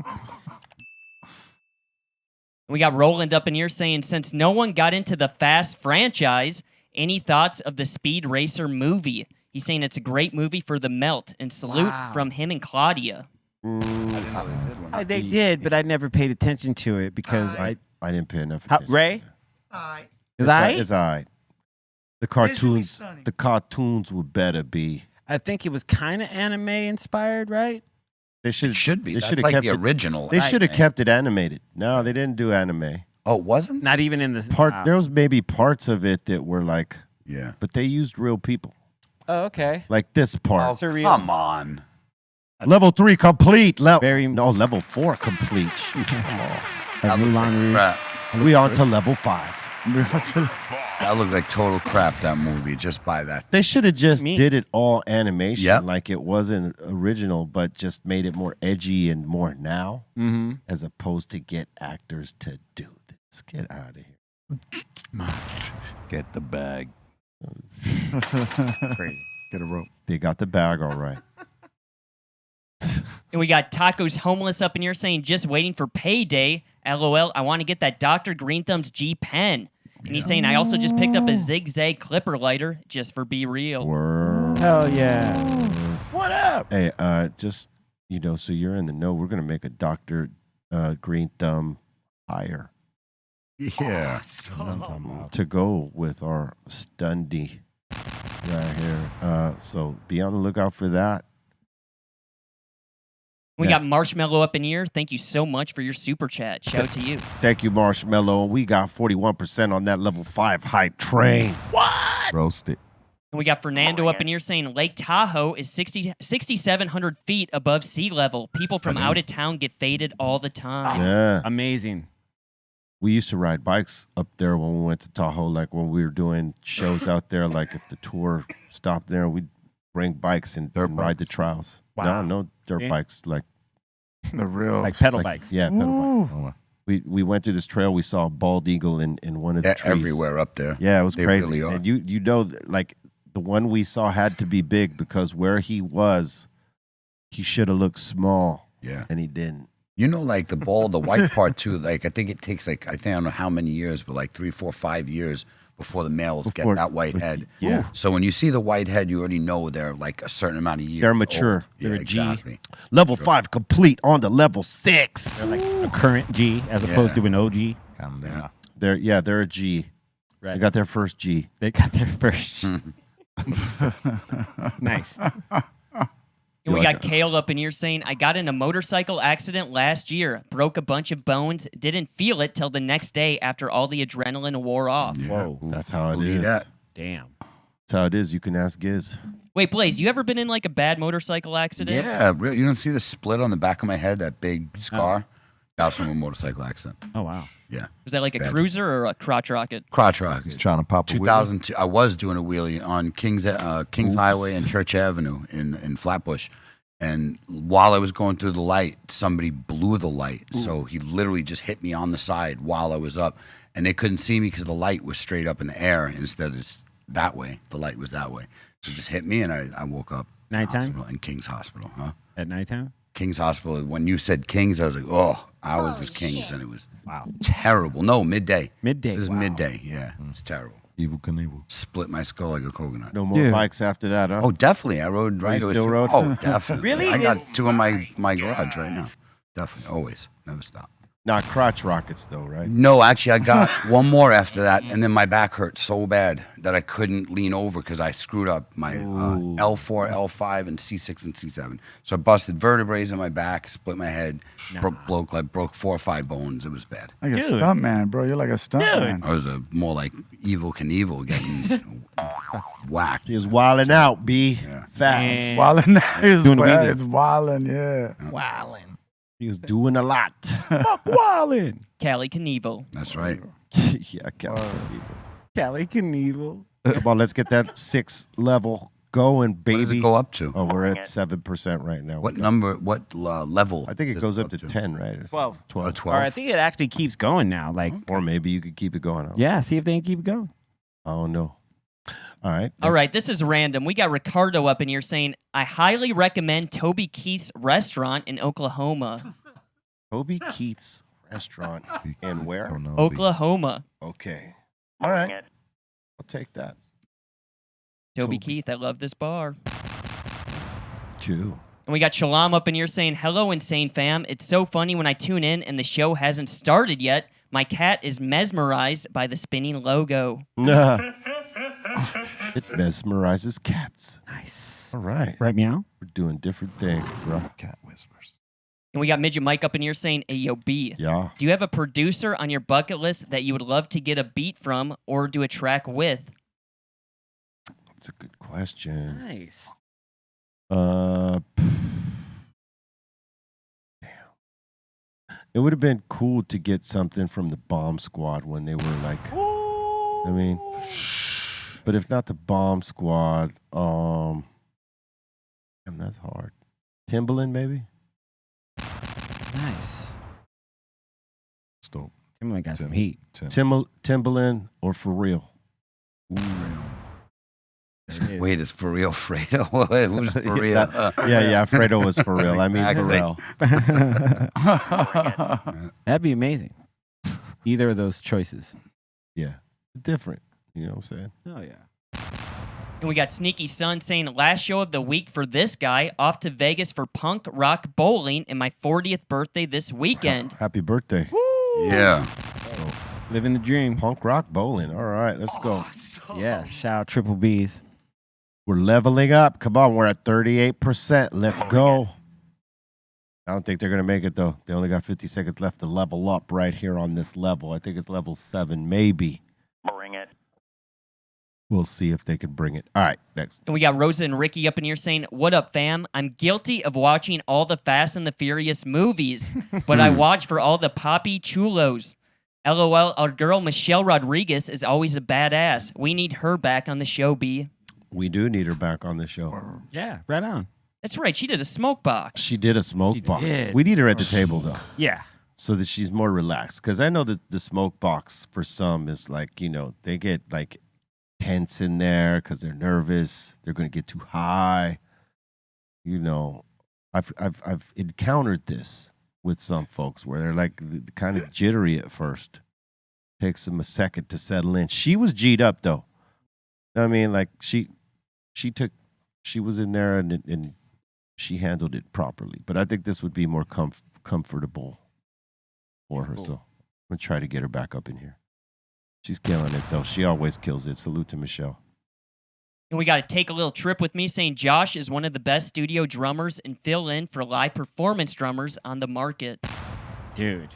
We got Roland up in here saying, since no one got into the Fast franchise, any thoughts of the Speed Racer movie? He's saying it's a great movie for the melt, and salute from him and Claudia. They did, but I never paid attention to it because I didn't pay enough attention. Ray? Alright. Is I? It's all right. The cartoons would better be. I think it was kind of anime inspired, right? They should be. They That's should have like kept the original. They should have anime. kept it animated. No, they didn't do anime. Oh, it wasn't? Not even in the There was maybe parts of it that were like, Yeah. but they used real people. Oh, okay. Like this part. Oh, come on. Level 3 complete. Very- level 4 complete. Come on. That looks like crap. We on to level 5. That looked like total crap, that movie, just by that. They should have just did it all animation, Yep. like it wasn't original, but just made it more edgy and more now, as opposed to get actors to do this. Get out of here. Get the bag. Get a rope. They got the bag all right. And we got Tacos Homeless up in here saying, just waiting for payday. LOL, I want to get that Dr. Greenthumb's G pen. And he's saying, I also just picked up a zigzag clipper lighter just for Be Real. Hell yeah. What up? Hey, just, so you're in the know, we're going to make a Dr. Green Thumb hire Yeah. to go with our Stundy right here. So be on the lookout for that. We got Marshmallow up in here. Thank you so much for your super chat. Shout out to you. Thank you, Marshmallow. We got 41% on that level 5 hype train. What? Roasted. And we got Fernando up in here saying Lake Tahoe is 6,700 feet above sea level. People from out of town get faded all the time. Yeah. Amazing. We used to ride bikes up there when we went to Tahoe, like when we were doing shows out there. Like if the tour stopped there, we'd bring bikes and ride the trials. Wow. No dirt Yeah. bikes, like The real. Like pedal bikes. Yeah, pedal bikes. We went through this trail. We saw a bald eagle in one of the trees. Everywhere up there. Yeah, it was They crazy. really are. And like the one we saw had to be big because where he was, he should have looked small. Yeah. And he didn't. Like the white part too, like I think it takes I don't know how many years, but like 3, 4, 5 years before the males get that white head. Yeah. So when you see the white head, you already know they're like a certain amount of years. They're mature. old. They're Yeah, a G. exactly. Level 5 complete on to level 6. They're like a current G as opposed to an OG. Calm down. They're a G. Right. They got their first G. They got their first. Nice. And we got Kale up in here saying, I got in a motorcycle accident last year, broke a bunch of bones, didn't feel it till the next day after all the adrenaline wore off. Whoa. That's how it Believe is. that. Damn. That's how it is. You can ask Giz. Wait, Blaze, you ever been in like a bad motorcycle accident? Yeah, you don't see the split on the back of my head, that big scar? That was from a motorcycle accident. Oh, wow. Yeah. Was that like a Bad. cruiser or a crotch rocket? Crotch rock. He's trying to pop a wheel. 2002. I was doing a wheelie on Kings Highway and Church Avenue in Flatbush. And while I was going through the light, somebody blew the light. So he literally just hit me on the side while I was up. And they couldn't see me because the light was straight up in the air instead of that way. The light was that way. So it just hit me and I woke up. Nighttime? In King's Hospital, huh? At nighttime? King's Hospital. When you said King's, I was like, ours was King's. And it was Wow. terrible. No, midday. Midday. It was Wow. midday, yeah. It's terrible. Evil Knievel. Split my skull like a coconut. No more Dude. bikes after that, huh? Oh, definitely. I rode right. you still rode? Oh, definitely. Really? I got 2 in my garage right now. Definitely. Always. Never stop. Not crotch rockets, though, right? No, actually, I got one more after that, and then my back hurt so bad that I couldn't lean over because I screwed up my L4, L5, and C6 and C7. So I busted vertebrae in my back, split my head, broke 4 or 5 bones. It was bad. Like a Dude. stunt man, bro. You're like a stunt man. I was more like Evil Knievel getting whacked. He was wilding out, B. Fast. Man. Wildin' is Doing a bad. wheelie. It's wildin', yeah. Wilding. He was doing a lot. Fuck Wallin. Callie Knievel. That's right. Yeah, Captain. Callie Knievel. Come on, let's get that 6 level going, What does baby. it go up to? Oh, we're at 7% right now. What number? What level? I think it does goes up to to 10, right? Or 12. something. 12. 12. Or I think it actually keeps going now. Like, Or maybe you could keep it going. yeah, see if they can keep it going. Oh, no. All right. All right, next. this is random. We got Ricardo up in here saying, I highly recommend Toby Keith's restaurant in Oklahoma. Toby Keith's restaurant. And where? Don't know. Oklahoma. Okay. All right. I'll take that. Toby Keith, I love this bar. Chew. And we got Shalom up in here saying, hello, Insane Fam. It's so funny when I tune in and the show hasn't started yet. My cat is mesmerized by the spinning logo. Nah. It mesmerizes cats. Nice. All right. Right, meow? We're doing different things, bro. Cat whispers. And we got Midget Mike up in here saying, hey, yo, B. Yeah. Do you have a producer on your bucket list that you would love to get a beat from or do a track with? That's a good question. Nice. Damn. It would have been cool to get something from the Bomb Squad when they were like, I mean, but if not the Bomb Squad, and that's hard. Timbaland, maybe? Nice. Stop. Timberlake got some heat. Timbaland or For Real? Wait, is for real Fredo? Who's for real? Yeah, Fredo was for real. I mean, for real. That'd be amazing. Either of those choices. Yeah. Different. You know what I'm saying? Oh, yeah. And we got Sneaky Sun saying, last show of the week for this guy, off to Vegas for punk rock bowling and my 40th birthday this weekend. Happy birthday. Yeah. Living the dream. Punk rock bowling. All right, let's go. Yeah, shout out Triple B's. We're leveling up. Come on, we're at 38%. Let's go. I don't think they're going to make it, though. They only got 50 seconds left to level up right here on this level. I think it's level 7, maybe. Bring it. We'll see if they can bring it. All right, next. And we got Rosa and Ricky up in here saying, what up, fam? I'm guilty of watching all the Fast and the Furious movies, but I watch for all the poppy chulos. LOL, our girl Michelle Rodriguez is always a badass. We need her back on the show, B. We do need her back on the show. Yeah, right on. That's right. She did a smoke box. She did a smoke box. did. We need her at the table, though, Yeah. so that she's more relaxed. Because I know that the smoke box for some is like, you know, they get like tense in there because they're nervous. They're going to get too high. You know, I've encountered this with some folks where they're like kind of jittery at first. Takes them a second to settle in. She was G'd up though. I mean, like she was in there and she handled it properly. But I think this would be more comfortable for her. Cool. So I'm gonna try to get her back up in here. She's killing it though. She always kills it. Salute to Michelle. And we got to take a little trip with me saying Josh is one of the best studio drummers and fill in for live performance drummers on the market. Dude.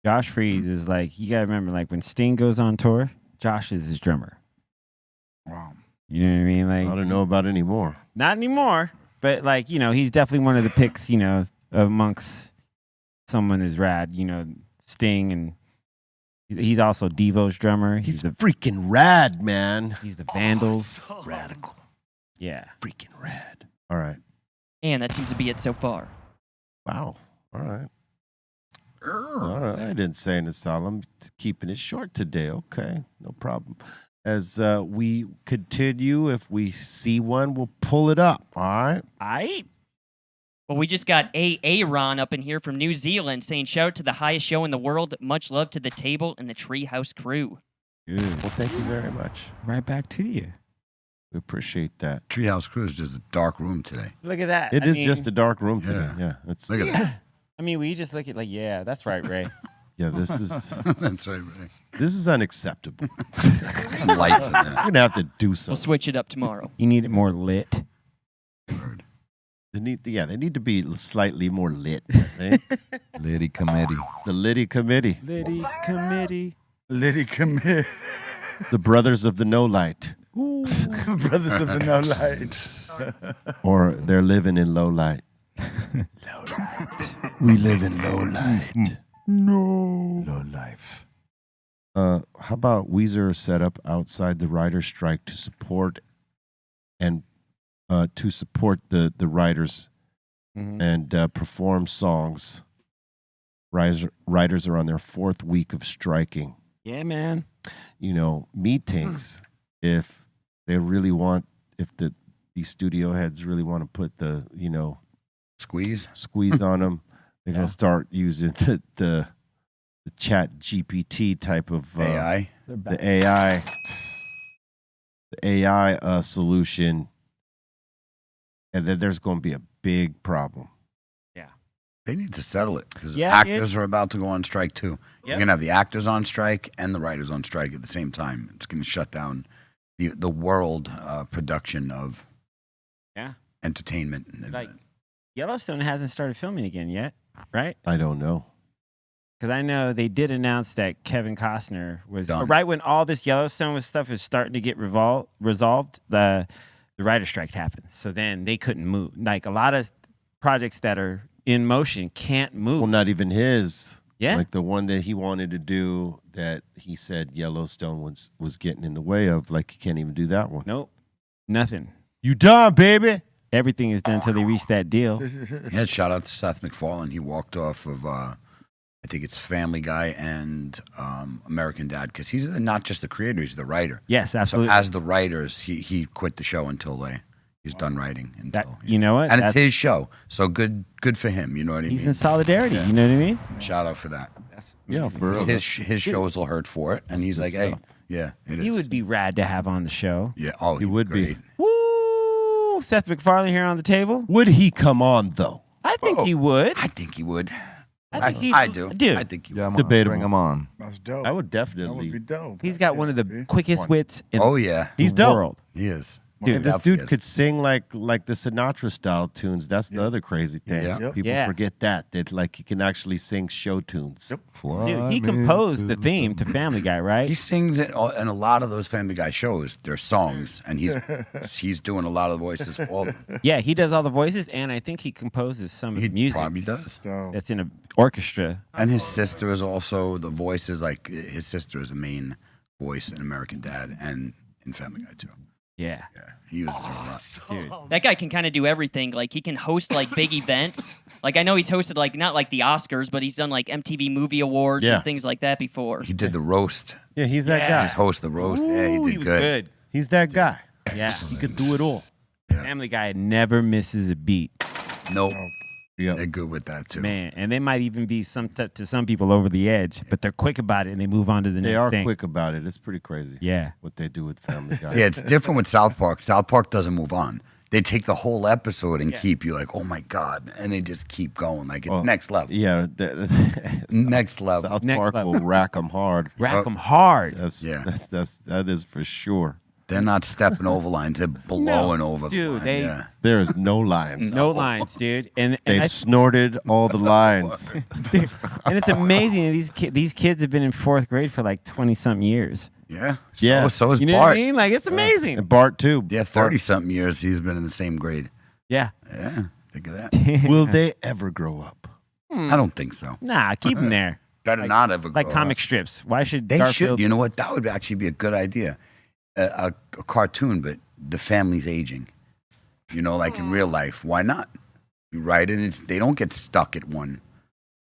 Josh Freeze is like, you got to remember, like when Sting goes on tour, Josh is his drummer. Wow. You know what I mean? I Like, don't know about anymore. not anymore, but like, you know, he's definitely one of the picks, you know, amongst someone as rad, you know, Sting, and he's also Devo's drummer. He's freaking rad, man. He's the Vandals. Radical. Yeah. Freaking rad. All right. And that seems to be it so far. Wow. All right. All right. I didn't say an Asylum. Keeping it short today. Okay. No problem. As we continue, if we see one, we'll pull it up. All right. Aight. Well, we just got Ron up in here from New Zealand saying, shout out to the highest show in the world. Much love to the table and the Treehouse crew. Good. Well, thank you very much. Right back to you. We appreciate that. Treehouse Crew is just a dark room today. Look at that. It is just a dark room today. Yeah. Yeah. It's, Look at that. I mean, we just look at like, yeah, that's right, Ray. yeah, this is That's right, Ray. this is unacceptable. Some lights in We're there. gonna have to do We'll something. switch it up tomorrow. You need it more lit. They need to be slightly more lit. I think. Lady committee. The Liddy Committee, Liddy committee. Liddy commit. the Brothers of the No Light, Brothers of the No Light. or they're living in low light. We live in low light. Low life. How about Weezer is set up outside the writer's strike to support and to support the writers and perform songs. Writers are on their 4th week of striking. Yeah, man. You know, me thinks if they really want, if these studio heads really want to put the, you know, Squeeze. on them, they're gonna start using the chat GPT type of AI. the AI solution, and then there's going to be a big problem. They need to settle it because Yeah, actors are about to go on strike too. Yep. You're gonna have the actors on strike and the writers on strike at the same time. It's gonna shut down the world production of entertainment. Like Yellowstone hasn't started filming again yet, right? I don't know. Because I know they did announce that Kevin Costner was Done. right when all this Yellowstone stuff was starting to get resolved. The writer strike happened, so then they couldn't move. Like a lot of projects that are in motion can't move. Well, not even his. Yeah. Like the one that he wanted to do that he said Yellowstone was getting in the way of. Like he can't even do that one. Nope, nothing. You done, baby? Everything is done until they reach that deal. Yeah, shout out to Seth MacFarlane. He walked off of I think it's Family Guy and American Dad because he's not just the creator; he's the writer. Yes, absolutely. So as the writers, he quit the show until he's done writing. Until You know what? and it's his show, so good for him. You know what I He's mean? in solidarity. You know what I mean? Shout out for that. Yeah, for real. His shows will hurt for it, and he's like, hey, yeah, it is. He would be rad to have on the show. Yeah, he would be. Woo! Seth MacFarlane here on the table. Would he come on though? I think he would. I think he would. I think I do. Dude, I think he Yeah, would. I'm Debatable. Bring him on. That's dope. I would That would definitely. be dope. he's got one of the quickest wits in Oh yeah, He's the dope. world. he is. Dude, And this Definitely dude is. could sing like the Sinatra style tunes. That's the other crazy thing. Yeah. Yep. People Yeah. forget that like he can actually sing show tunes. Yep. Dude, he composed the theme to Family Guy, right? He sings it in a lot of those Family Guy shows. They're songs, and he's doing a lot of the voices for all of them. Yeah, he does all the voices, and I think he composes some of He the music probably does. So, that's in an orchestra. And his sister is also the voices. Like his sister is a main voice in American Dad and in Family Guy too. Yeah, Yeah, he uses her a lot. dude. That guy can kind of do everything. Like he can host like big events. Like I know he's hosted like not like the Oscars, but he's done like MTV Movie Awards Yeah. and things like that before. He did the roast. Yeah, he's that Yeah. guy. He's host the roast. Yeah, he Ooh, did was good. He's that guy. Yeah, He could do it all. Family Guy never misses a beat, Nope. Yeah. They're good with that too. man. And they might even be to some people over the edge, but they're quick about it and they move on to the They next are thing. quick about it. It's pretty crazy. Yeah. What they do with Family Guy. Yeah, it's different with South Park. South Park doesn't move on. They take the whole episode and keep you like, oh my god, and they just keep going like it's next level. Yeah. Next level. South Next Park level. will rack them hard. Rack them hard. That is for sure. They're not stepping over lines. They're blowing over the Dude, line. Yeah. There is no lines. No lines, dude. And They've snorted all the lines. and it's amazing. These kids have been in 4th grade for like 20-something years. Yeah. Yeah. So is You know Bart. what I mean? Like it's amazing. And Bart too. Yeah, 30-something years he's been in the same grade. Yeah. Yeah. Think of that. Will they ever grow up? I don't think so. Nah, keep them there. Better not ever Like grow comic up. strips. Why should They Garfield? should. You know what? That would actually be a good idea. A cartoon, but the family's aging. You know, like in real life. Why not? You write it, and they don't get stuck at one.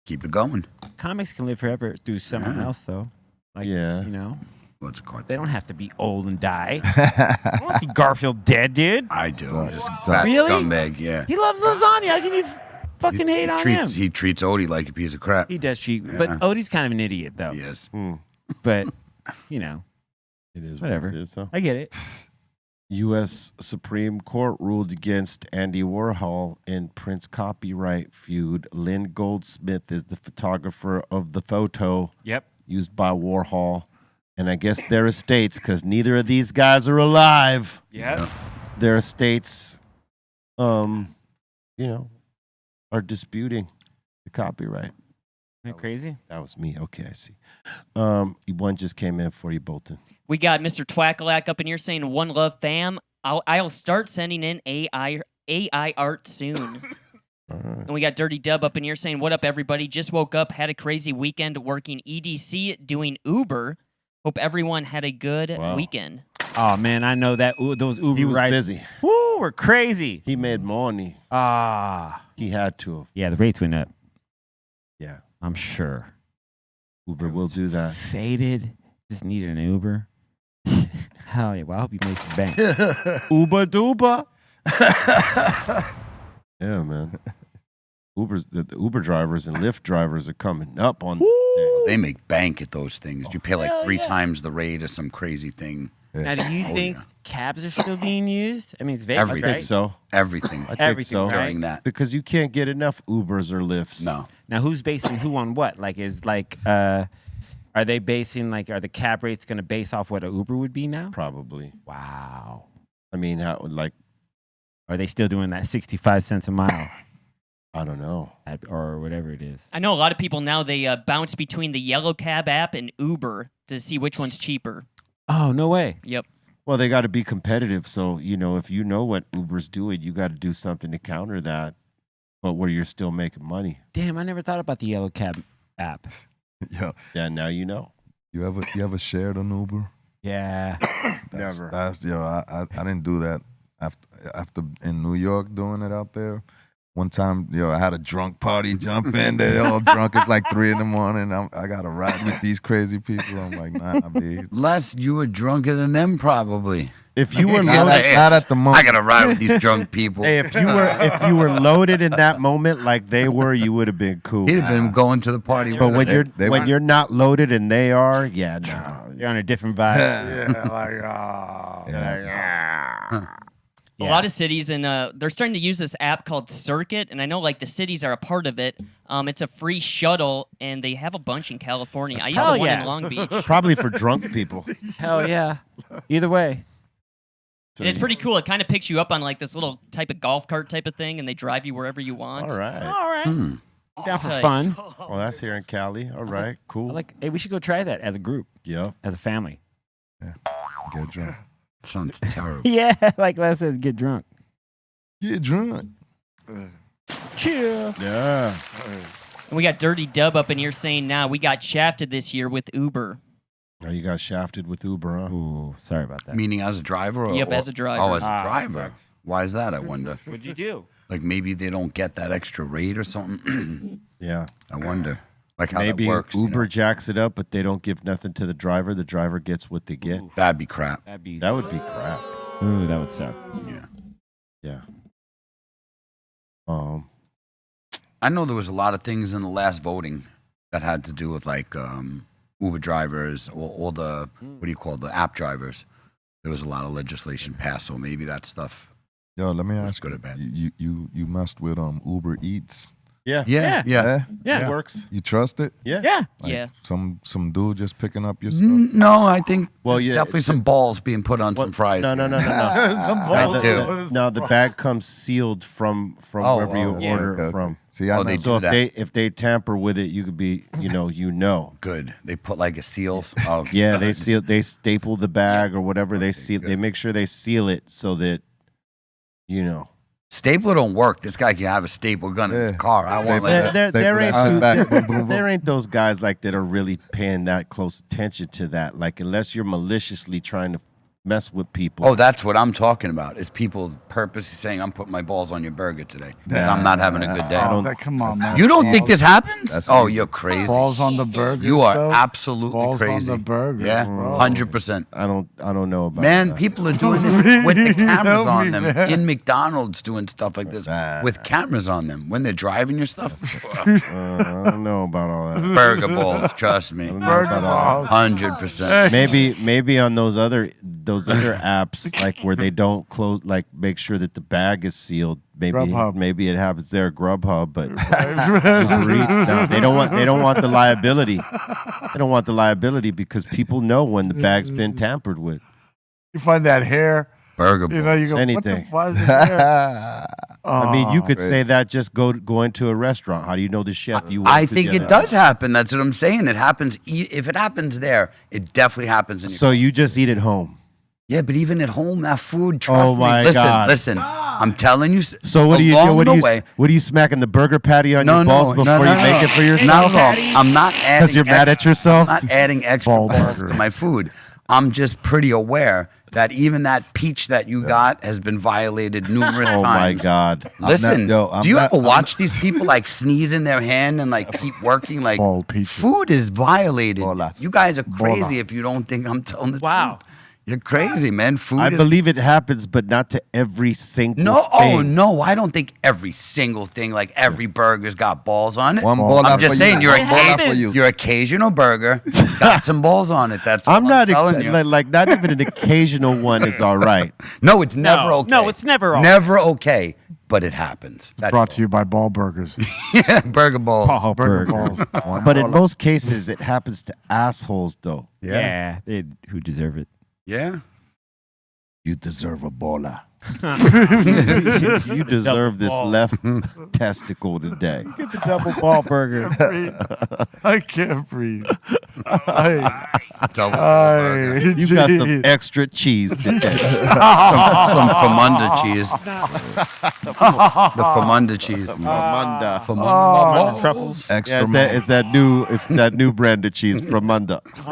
Keep it going. Comics can live forever through someone else, though. Like, Yeah. you know, What's a cartoon? they don't have to be old and die. I want to see Garfield dead, dude. I do. He's a fat Really? scumbag. Yeah. He loves lasagna. How can you fucking hate on him? He treats Odie like a piece of crap. He does treat, but Odie's kind of an idiot, though. Yes. But you know, It is Whatever. What it is, huh? I get it. U.S. Supreme Court ruled against Andy Warhol in Prince copyright feud. Lynn Goldsmith is the photographer of the photo Yep. used by Warhol. And I guess their estates, because neither of these guys are alive, Yep. their estates, are disputing the copyright. Isn't that crazy? That was me. Okay, I see. One just came in for you, Bolton. We got Mr. Twackalack up in here saying, "One love, fam. I'll start sending in AI art soon." And we got Dirty Dub up in here saying, "What up, everybody? Just woke up, had a crazy weekend working EDC, doing Uber. Hope everyone had a good weekend." Oh man, I know that those Uber He was rides. busy. Woo, were crazy. He made money. Ah. He had to have. Yeah, the rates went up. Yeah. I'm sure. Uber will do that. Faded. Just needed an Uber. Hell yeah. Well, I hope you made some bank. Uber duba. Yeah, man. The Uber drivers and Lyft drivers are coming up on this thing. They make bank at those things. You pay like 3 times the rate of some crazy thing. Now, do you think cabs are still being used? I mean, it's Vegas, Everything. I right? think so. Everything. I think Everything, so. right? During that. Because you can't get enough Ubers or Lyfts. No. Now, who's basing who on what? Like, are they basing, like, are the cab rates going to base off what an Uber would be now? Probably. Wow. I mean, how like, Are they still doing that 65 cents a mile I don't know. or whatever it is? I know a lot of people now, they bounce between the Yellow Cab app and Uber to see which one's cheaper. Oh, no way. Yep. Well, they got to be competitive. So, if you know what Uber's doing, you got to do something to counter that, but where you're still making money. Damn, I never thought about the Yellow Cab app. Yo, Yeah, now you know. you ever shared an Uber? Yeah. Never. I didn't do that after in New York doing it out there. One time, I had a drunk party jump in. They're all drunk. It's like 3 a.m. I got to ride with these crazy people. I'm like, nah, babe. Les, you were drunker than them probably. If you were Not loaded, at the moment. I gotta ride with these drunk people. hey, if you were loaded in that moment like they were, you would have been cool. He'd have been going to the party. But when They when were- you're not loaded and they are, yeah, no. You're on a different vibe. Yeah, like, A lot of cities, and they're starting to use this app called Circuit, and I know like the cities are a part of it. It's a free shuttle, and they have a bunch in California. I used Hell the one yeah. in Long Beach. Probably for drunk people. Hell yeah. Either way. And it's pretty cool. It kind of picks you up on like this little type of golf cart type of thing, and they drive you wherever you want. All right. All right. Down for Tight. fun. Well, that's here in Cali. All right. Cool. Hey, we should go try that as a group, Yep. as a family. Get drunk. Sounds terrible. Yeah, like Les says, get drunk. Get drunk. Chill. Yeah. And we got Dirty Dub up in here saying, "Now we got shafted this year with Uber." Oh, you got shafted with Uber, huh? Ooh, sorry about that. Meaning as a driver? Yep, as a driver. Oh, as a Ah, driver. sucks. Why is that, I wonder? What'd you do? Like maybe they don't get that extra rate or something? Yeah. I wonder. Like how Maybe that works. Uber jacks it up, but they don't give nothing to the driver. The driver gets what they get. That'd be crap. That'd be. That would be crap. Ooh, that would suck. Yeah. Yeah. I know there was a lot of things in the last voting that had to do with like Uber drivers or all the, what do you call it, the app drivers. There was a lot of legislation passed, so maybe that stuff. Yo, let me Was ask good you. or bad? You messed with Uber Eats. Yeah. Yeah. Yeah. Yeah. It works. You trust it? Yeah. Yeah. Like Yeah. Some dude just picking up your stuff. No, I think Well, there's yeah, definitely some balls being put on some fries. No. some I balls. do. No, the bag comes sealed from Oh, wherever you yeah. order Okay, okay. from. See, I Oh, know. they do So that. if they tamper with it, you could be, Good. They put like a seal. Oh, Yeah, they staple the bag or whatever. They seal. They make sure they seal it so that, Stapler don't work. This guy can have a staple gun in his Yeah. car. I want Staple like that. that. There ain't Staple that back. Boom, boom, there ain't those guys like that are really paying that close attention to that. Like unless you're maliciously trying to mess with people. Oh, that's what I'm talking about. Is people purposely saying, I'm putting my balls on your burger today. 'cause I'm not having a good day. Oh, come on, man. You don't think this happens? That's Oh, evil. you're crazy. Balls on the burger. You are stuff? absolutely Balls crazy. on the burger. Yeah, bro. 100%. I don't know about Man, that. people are doing this with the cameras Help on me, them man. in McDonald's, doing stuff like this with cameras on them when they're driving your stuff. I don't know about all that. Burger balls, trust me, I don't know about all that. 100%. Maybe on those other apps like where they don't close, like make sure that the bag is sealed. Grubhub. Maybe it happens there, Grubhub, but Uber Eats, no, they don't want the liability. They don't want the liability because people know when the bag's been tampered with. You find that hair. Burger balls. You know, you go, Anything. what the fuck is there? I mean, you could say that just go into a restaurant. How do you know the chef you? I work think it together? does happen. That's what I'm saying. It happens. If it happens there, it definitely happens in your So you just eat at home. Yeah, but even at home, that food, trust Oh my me. Listen, God. listen. I'm telling you. So what do you do? along What the do you way, what are you smacking the burger patty on your balls before you make it for yourself? Not at all. I'm not adding. Because you're mad at yourself. I'm not adding extra balls to my food. I'm just pretty aware that even that peach that you got has been violated numerous Oh my times. God. Listen, I'm do you not- ever watch these people like sneeze in their hand and like keep working? Like Bald peach. food is violated. Bolas. You guys are crazy Bola. if you don't think I'm telling the Wow. truth. You're crazy, man. Food I is believe it happens, but not to every single no. thing. Oh no, I don't think every single thing, like every burger's got balls on it. One bola I'm just for saying, you. your One bola for you. your occasional burger got some balls on it. That's all I'm not telling you. like not even an occasional one is all right. No, it's never No. okay. No, it's never okay. Never okay, but it happens. That's Brought to you by Ball Burgers. yeah, burger balls. Paul Burger Burger. balls. But in most cases, it happens to assholes, though. Yeah, they, who deserve it. Yeah. You deserve a bola. You deserve this ball. left testicle today. The double ball burger. I can't breathe. I, Double I, burger. You got some extra cheese today. Some Famunda cheese. The Famunda cheese. Famunda. Famunda. Truffles. Extra Yeah, it's that new brand of cheese from Munda. oh,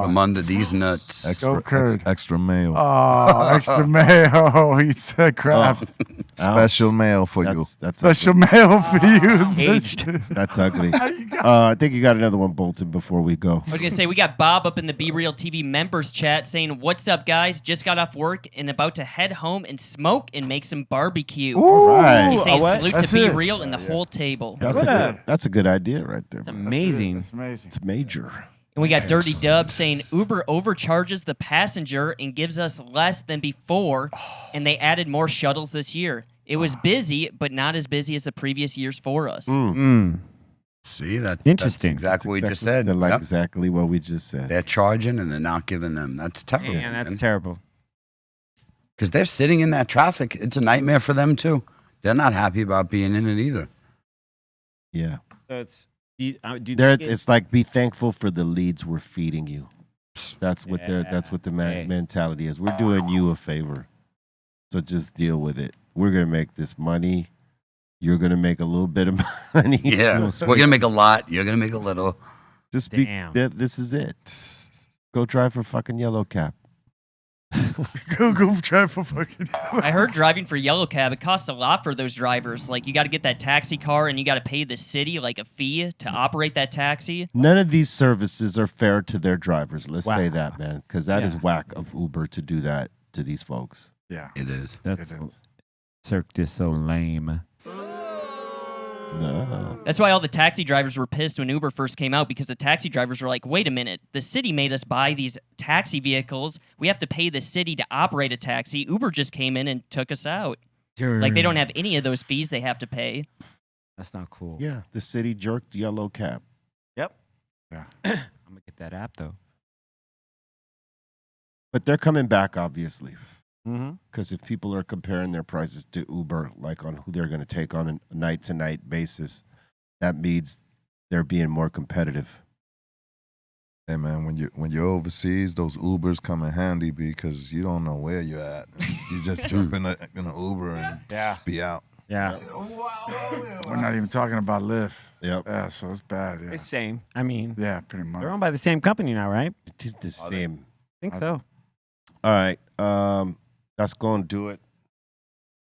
Famunda, these nuts. Go Kurt. extra mayo. Oh, extra mayo. He said Kraft. Special mayo for you. That's Special mayo for you. Aged. That's ugly. I think you got another one, Bolton, before we go. I was gonna say we got Bob up in the Be Real TV members chat saying, "What's up, guys? Just got off work and about to head home and smoke and make some barbecue." Right. He's saying what? salute That's to Be it. Real and the whole table. That's a good idea right there. It's amazing. Amazing. It's major. And we got Dirty Dub saying Uber overcharges the passenger and gives us less than before, and they added more shuttles this year. It was busy, but not as busy as the previous years for us. See, that's Interesting. That's exactly what we just said. They're like Yep. exactly what we just said. They're charging and they're not giving them. That's terrible. Man, that's terrible. Because they're sitting in that traffic. It's a nightmare for them, too. They're not happy about being in it either. Yeah. So it's. Do you There, think it's like be thankful for the leads we're feeding you. That's what that's what the Hey. mentality is. We're doing you a favor, so just deal with it. We're gonna make this money. You're gonna make a little bit of money. Yeah. We're going to make a lot. You're going to make a little. Just be. Damn. This is it. Go drive for fucking Yellow Cap. Go try for fucking. I heard driving for Yellow Cab, it costs a lot for those drivers. Like, you got to get that taxi car and you got to pay the city, like, a fee to operate that taxi. None of these services are fair to their drivers. Let's say Wow. that, man, because that is Yeah. whack of Uber to do that to these folks. Yeah. It is. That's It is. Cirque du Soleil. No. That's why all the taxi drivers were pissed when Uber first came out, because the taxi drivers were like, wait a minute, the city made us buy these taxi vehicles. We have to pay the city to operate a taxi. Uber just came in and took us out. Like, they don't have any of those fees they have to pay. That's not cool. Yeah, the city jerked Yellow Cap. Yep. Yeah. I'm gonna get that app though. But they're coming back, obviously. Mm-hmm. Because if people are comparing their prices to Uber, like on who they're going to take on a night-to-night basis, that means they're being more competitive. Hey man, when you're overseas, those Ubers come in handy because you don't know where you're at. You just jump in an Uber and be out. Yeah. We're not even talking about Lyft. Yep. Yeah, so it's bad. Yeah. It's same. I mean, Yeah, pretty much. they're owned by the same company now, right? It's the same. I think so. All right. That's going to do it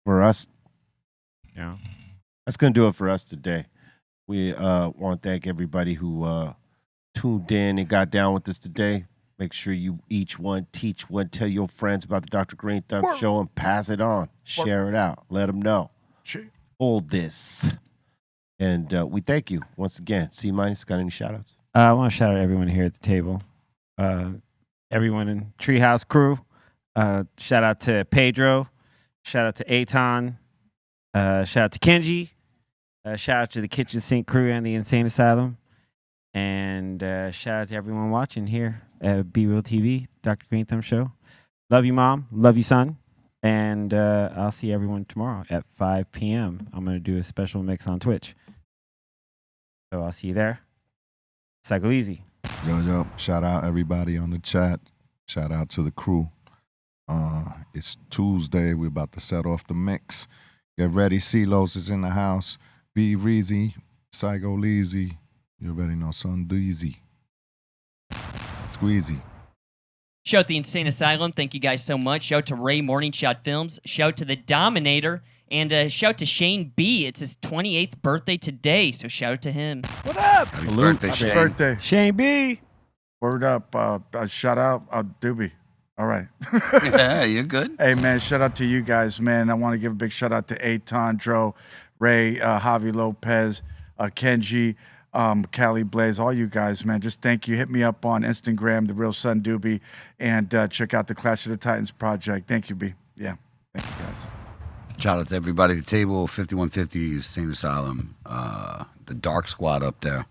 for us. Yeah. That's going to do it for us today. We want to thank everybody who tuned in and got down with us today. Make sure you each one, teach one, tell your friends about the Dr. Greenthumb show and pass it on. Share it out. Let them know. Hold this. And we thank you once again. C-minus, got any shout-outs? I want to shout out everyone here at the table. Everyone in Treehouse crew. Shout out to Pedro. Shout out to Aton. Shout out to Kenji. Shout out to the Kitchen Sink crew and the Insane Asylum. And shout out to everyone watching here at Be Real TV, Dr. Greenthumb Show. Love you, Mom. Love you, son. And I'll see everyone tomorrow at 5 p.m. I'm going to do a special mix on Twitch. So I'll see you there. Cycle easy. Yo, shout out everybody on the chat. Shout out to the crew. It's Tuesday. We're about to set off the mix. Get ready. CeeLo's is in the house. Be Reezy. Psycho Leezy. You already know, son. Deezy. Squeezy. Shout out the Insane Asylum. Thank you guys so much. Shout out to Ray Morning Shot Films. Shout out to the Dominator. And shout out to Shane B. It's his 28th birthday today, so shout out to him. What up? Happy Salute. birthday, Happy Shane. birthday. Shane B. Word up. Shout out, Doobie. All right. Yeah, you're good. Hey, man, shout out to you guys, man. I want to give a big shout out to Aton, Dro, Ray, Javi Lopez, Kenji, Cali Blaze, all you guys, man. Just thank you. Hit me up on Instagram, The Real Son Doobie, and check out the Clash of the Titans project. Thank you, B. Yeah. Thank you, guys. Shout out to everybody at the table. 5150 Insane Asylum. The Dark Squad up there.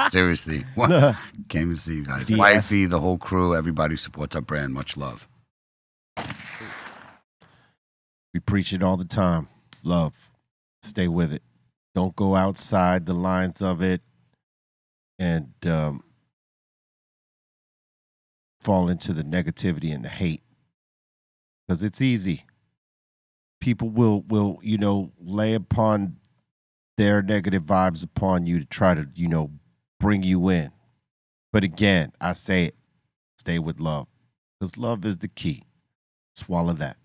Seriously. What? Came to see you guys. DS. Wifey, the whole crew, everybody supports our brand. Much love. We preach it all the time. Love. Stay with it. Don't go outside the lines of it and fall into the negativity and the hate. Because it's easy. People will lay upon their negative vibes upon you to try to, bring you in. But again, I say it, stay with love. Because love is the key. Swallow that.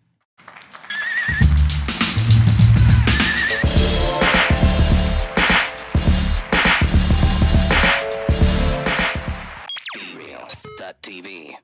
BeReal.tv